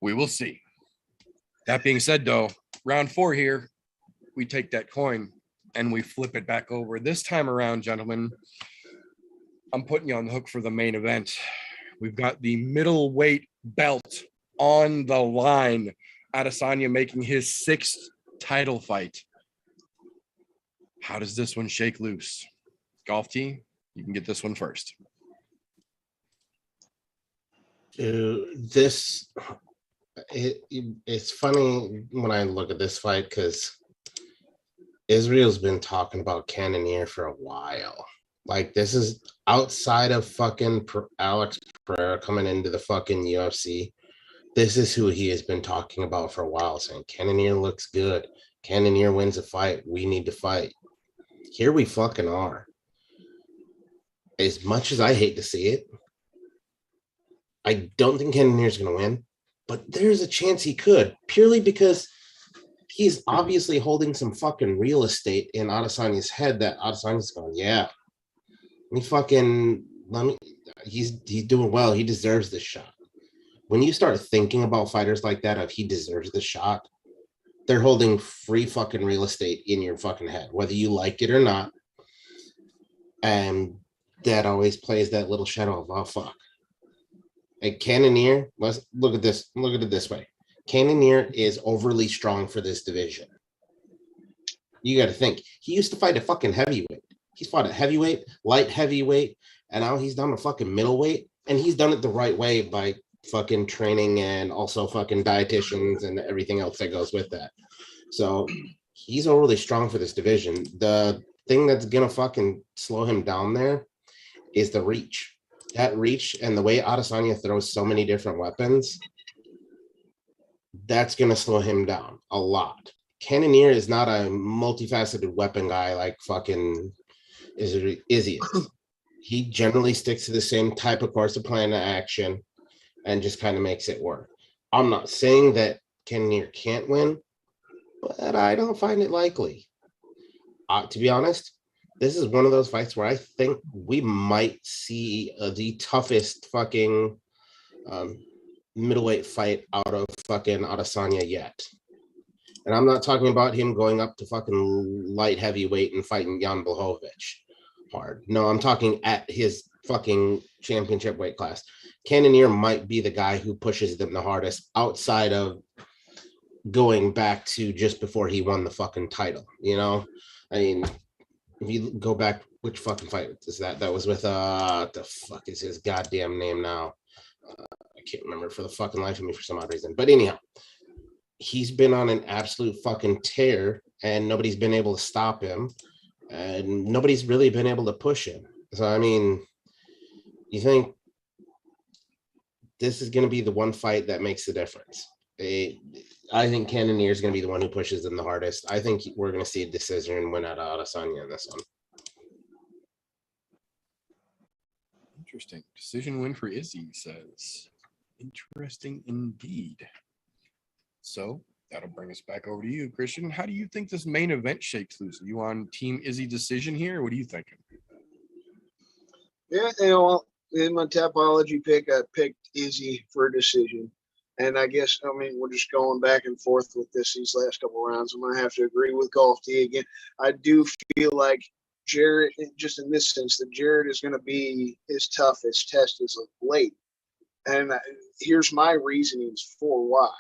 we will see. That being said, though, round 4 here, we take that coin and we flip it back over. This time around, gentlemen, I'm putting you on the hook for the main event. We've got the middleweight belt on the line. Adesanya making his 6th title fight. How does this one shake loose? Golf Tee, you can get this one first. It's funny when I look at this fight because Israel's been talking about Cannonier for a while. Like, this is outside of fucking Alex Pereira coming into the fucking UFC. This is who he has been talking about for a while, saying Cannonier looks good. Cannonier wins a fight. We need to fight. Here we fucking are. As much as I hate to see it, I don't think Cannonier's going to win, but there's a chance he could, purely because he's obviously holding some fucking real estate in Adesanya's head that Adesanya's going, he's doing well. He deserves this shot. When you start thinking about fighters like that, of he deserves the shot, they're holding free fucking real estate in your fucking head, whether you like it or not. And that always plays that little shadow of, oh, fuck. And Cannonier, let's look at this. Look at it this way. Cannonier is overly strong for this division. You got to think. He used to fight a fucking heavyweight. He's fought a heavyweight, light heavyweight, and now he's done a fucking middleweight. And he's done it the right way by fucking training and also fucking dietitians and everything else that goes with that. So he's overly strong for this division. The thing that's gonna fucking slow him down there is the reach. That reach and the way Adesanya throws so many different weapons, that's gonna slow him down a lot. Cannonier is not a multifaceted weapon guy like fucking Izzy is. He generally sticks to the same type of course of plan of action and just kind of makes it work. I'm not saying that Cannonier can't win, but I don't find it likely. To be honest, this is one of those fights where I think we might see the toughest fucking middleweight fight out of fucking Adesanya yet. And I'm not talking about him going up to fucking light heavyweight and fighting Jan Blachowicz hard. No, I'm talking at his fucking championship weight class. Cannonier might be the guy who pushes them the hardest outside of going back to just before he won the fucking title, you know? I mean, if you go back, which fucking fight is that? That was with, the fuck is his goddamn name now? I can't remember for the fucking life of me for some odd reason. But anyhow, he's been on an absolute fucking tear and nobody's been able to stop him and nobody's really been able to push him. So, I mean, you think this is going to be the one fight that makes the difference? I think Cannonier is going to be the one who pushes them the hardest. I think we're going to see a decision win out of Adesanya in this one. Interesting. Decision win for Izzy, says. Interesting indeed. So that'll bring us back over to you, Christian. How do you think this main event shakes loose? Are you on Team Izzy decision here? Or what are you thinking? Yeah, in my Tapology pick, I picked Izzy for a decision. And I guess, we're just going back and forth with these last couple of rounds. I'm going to have to agree with Golf T again. I do feel like Jared, just in this sense, that Jared is going to be his toughest test as of late. And here's my reasonings for why.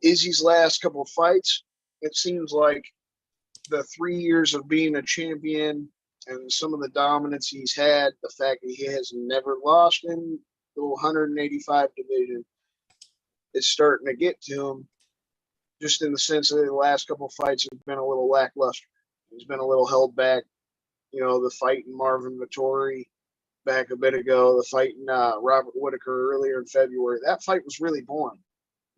Izzy's last couple of fights, it seems like the 3 years of being a champion and some of the dominance he's had, the fact that he has never lost in the 185 division, is starting to get to him, just in the sense that the last couple of fights have been a little lackluster. He's been a little held back. The fight in Marvin Vettori back a bit ago, the fight in Robert Whitaker earlier in February. That fight was really boring.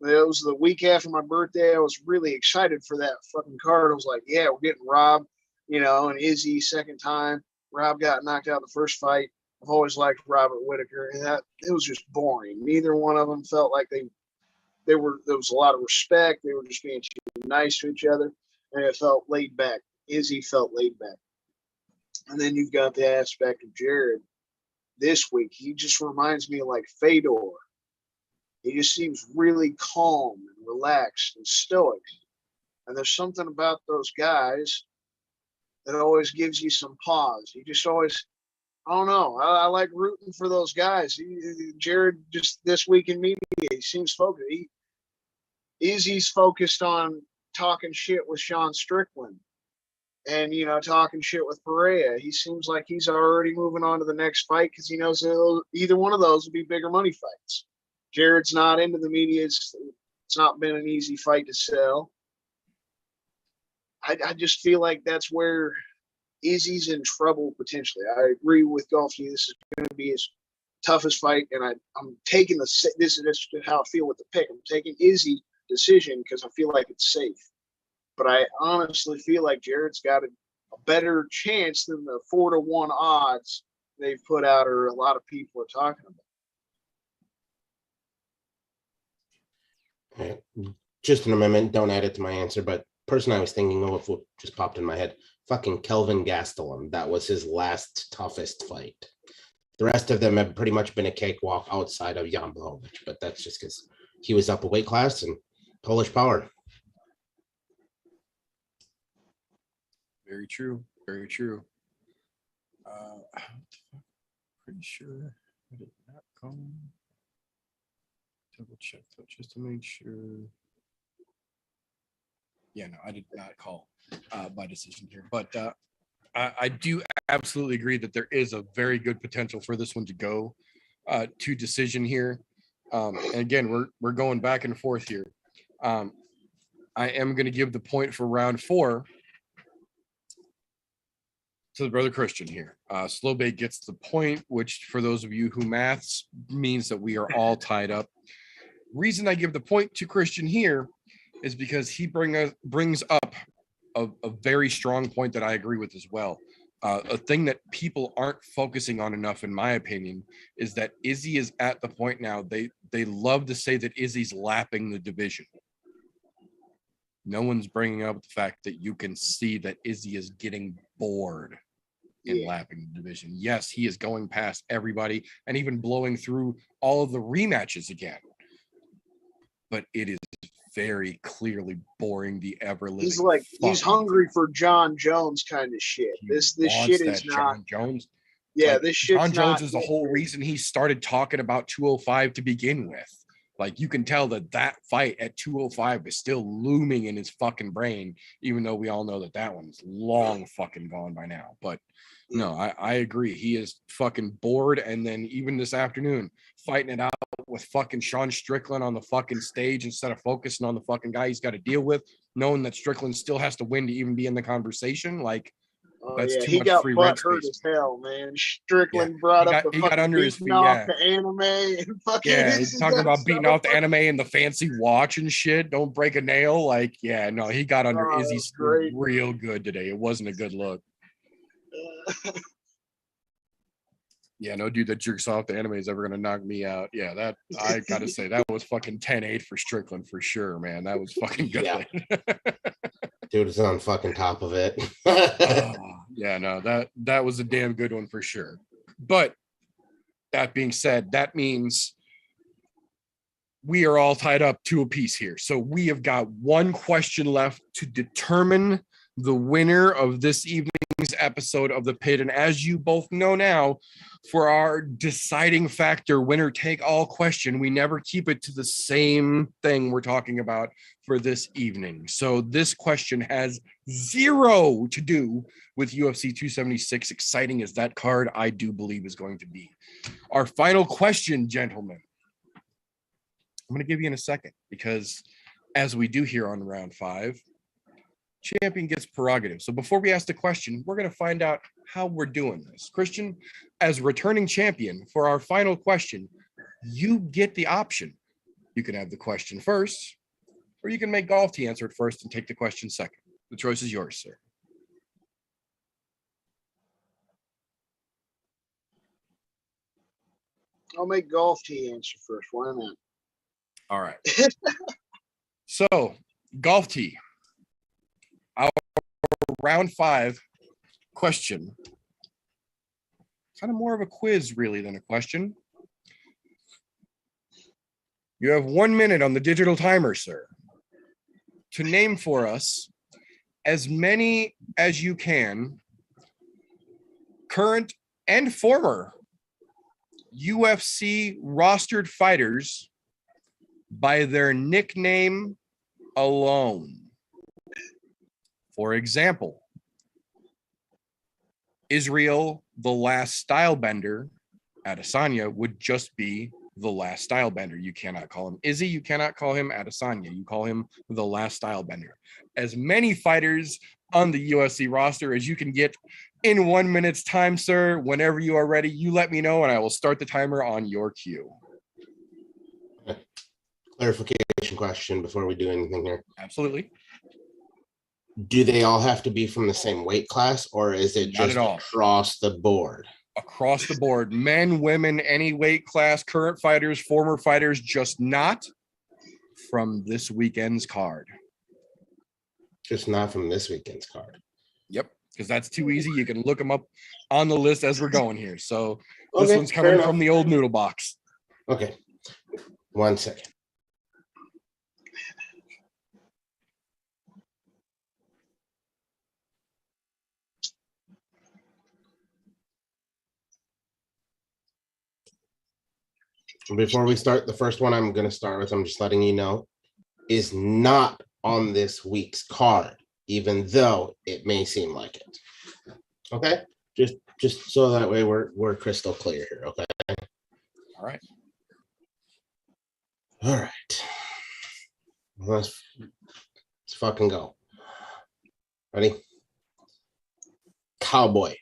It was the week after my birthday. I was really excited for that fucking card. I was like, yeah, we're getting Rob, and Izzy second time. Rob got knocked out the first fight. I've always liked Robert Whitaker, and it was just boring. Neither one of them felt like there was a lot of respect. They were just being too nice to each other, and it felt laid back. Izzy felt laid back. And then you've got the aspect of Jared this week. He just reminds me of like Fedor. He just seems really calm and relaxed and stoic. And there's something about those guys that always gives you some pause. You just always, I don't know. I like rooting for those guys. Jared, just this week in media, he seems focused. Izzy's focused on talking shit with Sean Strickland and, talking shit with Pereira. He seems like he's already moving on to the next fight because he knows either one of those will be bigger money fights. Jared's not into the media. It's not been an easy fight to sell. I just feel like that's where Izzy's in trouble potentially. I agree with Golfy. This is going to be his toughest fight, and I'm taking this is how I feel with the pick. I'm taking Izzy decision because I feel like it's safe. But I honestly feel like Jared's got a better chance than the 4-1 odds they've put out, or a lot of people are talking about. Just in a moment, don't add it to my answer, but person I was thinking of what just popped in my head, fucking Kelvin Gastelum. That was his last toughest fight. The rest of them have pretty much been a cakewalk outside of Jan Blachowicz, but that's just because he was up a weight class and Polish power. Very true. Very true. Pretty sure I did not call. Double check that just to make sure. Yeah, no, I did not call my decision here, but I do absolutely agree that there is a very good potential for this one to go to decision here. And again, we're going back and forth here. I am going to give the point for round 4 to the brother Christian here. Slowbait gets the point, which for those of you who maths means that we are all tied up. Reason I give the point to Christian here is because he brings up a very strong point that I agree with as well. A thing that people aren't focusing on enough, in my opinion, is that Izzy is at the point now. They love to say that Izzy's lapping the division. No one's bringing up the fact that you can see that Izzy is getting bored in lapping the division. Yes, he is going past everybody and even blowing through all of the rematches again. But it is very clearly boring the ever living. He's hungry for John Jones kind of shit. This shit is not John Jones. Yeah, this shit's John Jones not, is the whole reason he started talking about 205 to begin with. Like, you can tell that fight at 205 is still looming in his fucking brain, even though we all know that one's long fucking gone by now. But no, I agree. He is fucking bored. And then even this afternoon, fighting it out with fucking Sean Strickland on the fucking stage instead of focusing on the fucking guy he's got to deal with, knowing that Strickland still has to win to even be in the conversation. Like, that's too he much got free butt rent hurt space. as hell, man. Strickland brought up the he got fucking under his feet, off the anime and fucking he's talking about beating out the anime and the fancy watch and shit. Don't break a nail. Like, yeah, no, he got under Izzy's real good today. It wasn't a good look. Yeah, no dude that jerks off the anime is ever gonna knock me out. Yeah, that I gotta say that was fucking 10-8 for Strickland for sure, man. That was fucking good. Yeah. Dude is on fucking top of it. Yeah, no, that was a damn good one for sure. But that being said, that means we are all tied up to a piece here. So we have got one question left to determine the winner of this evening's episode of The Pit. And as you both know now, for our deciding factor, winner take all question, we never keep it to the same thing we're talking about for this evening. So this question has zero to do with UFC 276, exciting as that card I do believe is going to be. Our final question, gentlemen, I'm going to give you in a second, because as we do here on round 5, champion gets prerogative. So before we ask the question, we're going to find out how we're doing this. Christian, as returning champion for our final question, you get the option. You can have the question first, or you can make Golf Tee answer it first and take the question second. The choice is yours, sir. I'll make Golf Tee answer first. Why not? All right. So, Golf Tee. Our round 5 question. Kind of more of a quiz, really, than a question. You have 1 minute on the digital timer, sir, to name for us as many as you can current and former UFC rostered fighters by their nickname alone. For example, Israel, the Last Stylebender, Adesanya would just be the Last Stylebender. You cannot call him Izzy. You cannot call him Adesanya. You call him the Last Stylebender. As many fighters on the UFC roster as you can get in 1 minute's time, sir. Whenever you are ready, you let me know and I will start the timer on your cue. Clarification question before we do anything here. Absolutely. Do they all have to be from the same weight class, or is it just across the board? Across the board, men, women, any weight class, current fighters, former fighters, just not from this weekend's card. Just not from this weekend's card. Yep, because that's too easy. You can look them up on the list as we're going here. So this one's coming from the old noodle box. Okay, 1 second. Before we start, the first one I'm going to start with, I'm just letting you know, is not on this week's card, even though it may seem like it. Okay? Just so that way we're crystal clear here, okay? All right. All right. Let's fucking go. Ready? Cowboy.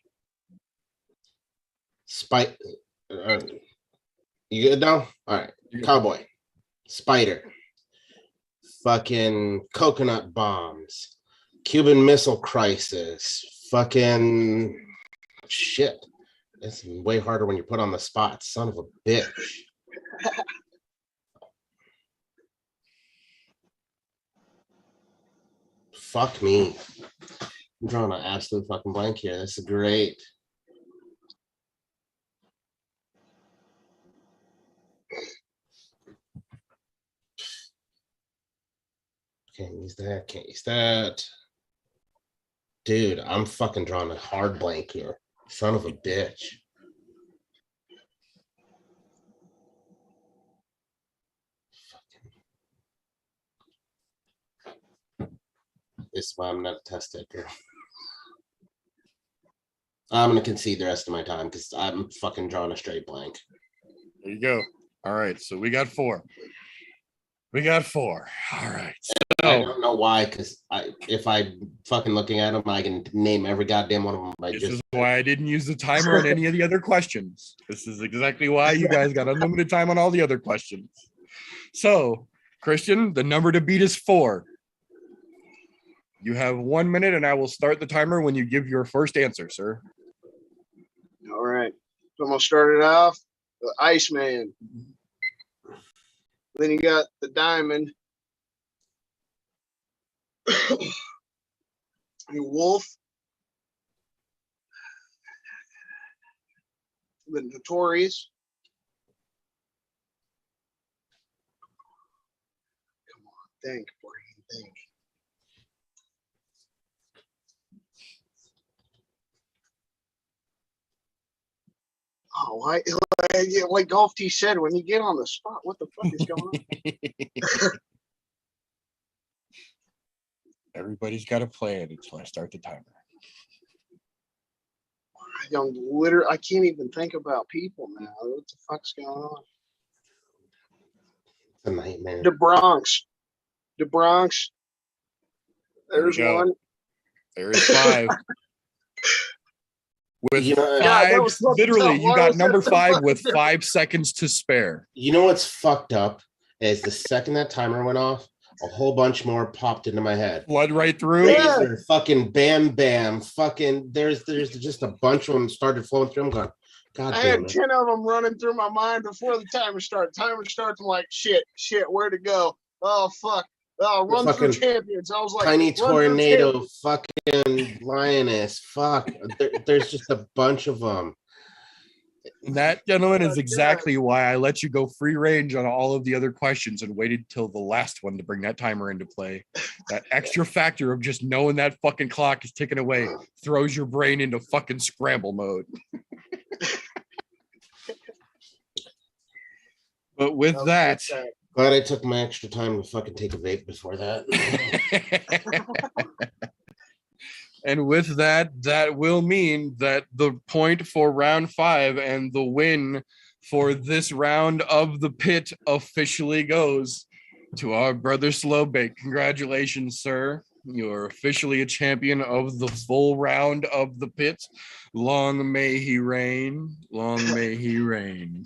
Spike. You good now? All right. Cowboy. Spider. Fucking coconut bombs. Cuban Missile Crisis. Fucking shit. It's way harder when you're put on the spot. Son of a bitch. Fuck me. I'm drawing an absolute fucking blank here. This is great. Can't use that. Can't use that. Dude, I'm fucking drawing a hard blank here. Son of a bitch. This is why I'm not a test taker. I'm going to concede the rest of my time because I'm fucking drawing a straight blank. There you go. All right. So we got 4. All right. So, I don't know why, because if I'm fucking looking at them, I can name every goddamn one of them. This is why I didn't use the timer on any of the other questions. This is exactly why you guys got unlimited time on all the other questions. So, Christian, the number to beat is 4. You have 1 minute, and I will start the timer when you give your first answer, sir. All right. So I'm going to start it off. The Iceman. Then you got the Diamond. The Wolf. The Notorious. Come on, think, brain, think. Oh, like Golf T said, when you get on the spot, what the fuck is going on? Everybody's got a plan until I start the timer. I can't even think about people now. What the fuck's going on? It's a nightmare. The Bronx. There's one. There is 5. With You know, 5, literally, you got number 5 with 5 seconds to spare. You know what's fucked up is the second that timer went off, a whole bunch more popped into my head. Blood right through. Yeah. Fucking bam, bam. Fucking there's just a bunch of them started flowing through. I'm going, God I damn had it. 10 of them running through my mind before the timer started. Timer starts, I'm like, shit, where to go? Oh, fuck. Oh, run through champions. I was like, Tiny Tornado, fucking Lioness. Fuck. There's just a bunch of them. That, gentlemen, is exactly why I let you go free range on all of the other questions and waited till the last one to bring that timer into play. That extra factor of just knowing that fucking clock is ticking away throws your brain into fucking scramble mode. But with that, glad I took my extra time to fucking take a vape before that. and with that, that will mean that the point for round 5 and the win for this round of the pit officially goes to our brother Slowbake. Congratulations, sir. You're officially a champion of the full round of the pit. Long may he reign. Long may he reign.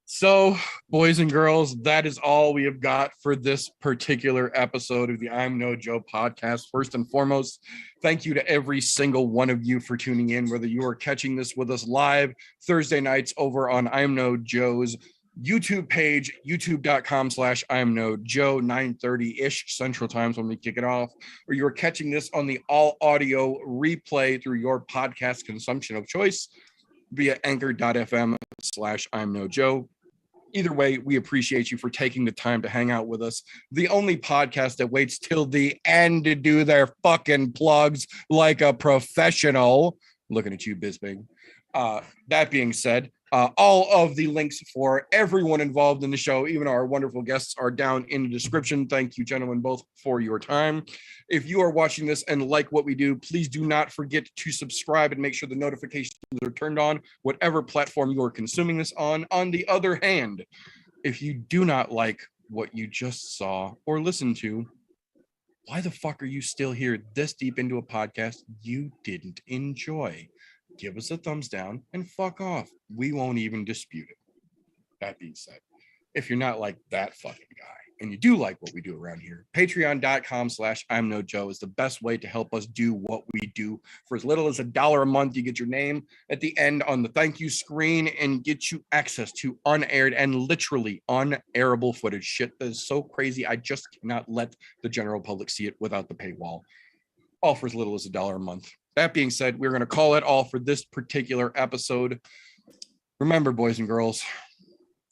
So, boys and girls, that is all we have got for this particular episode of the I'm No Joe podcast. First and foremost, thank you to every single one of you for tuning in, whether you are catching this with us live Thursday nights over on I'm No Joe's YouTube page, youtube.com/ImNoJoe, 9:30-ish Central Times when we kick it off, or you are catching this on the all audio replay through your podcast consumption of choice via anchor.fm/ImNoJoe. Either way, we appreciate you for taking the time to hang out with us. The only podcast that waits till the end to do their fucking plugs like a professional. Looking at you, Bisbing. That being said, All of the links for everyone involved in the show, even our wonderful guests, are down in the description. Thank you, gentlemen, both for your time. If you are watching this and like what we do, please do not forget to subscribe and make sure the notifications are turned on, whatever platform you are consuming this on. On the other hand, if you do not like what you just saw or listened to, why the fuck are you still here this deep into a podcast you didn't enjoy? Give us a thumbs down and fuck off. We won't even dispute it. That being said, if you're not like that fucking guy and you do like what we do around here, patreon.com/ImNoJoe is the best way to help us do what we do. For as little as $1 a month, you get your name at the end on the thank you screen and get you access to unaired and literally unairable footage. Shit that is so crazy, I just cannot let the general public see it without the paywall. All for as little as $1 a month. That being said, we're going to call it all for this particular episode. Remember, boys and girls,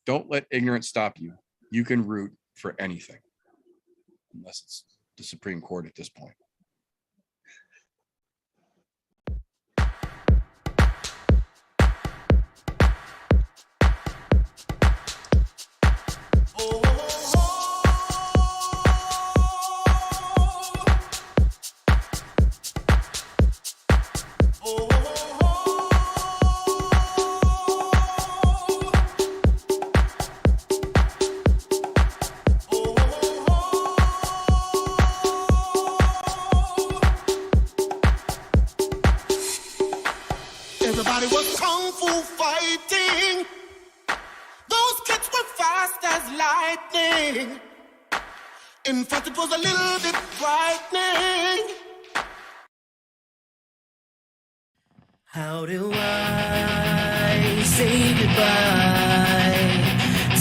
don't let ignorance stop you. You can root for anything, unless it's the Supreme Court at this point. Everybody was kung fu fighting. Those kids were fast as lightning. In fact, it was a little bit frightening. How do I say goodbye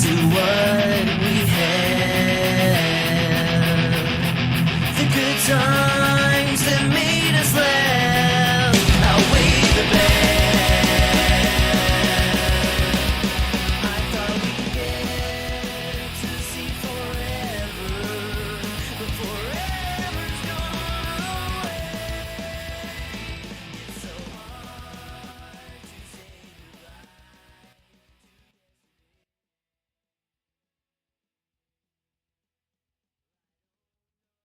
to what we had? The good times.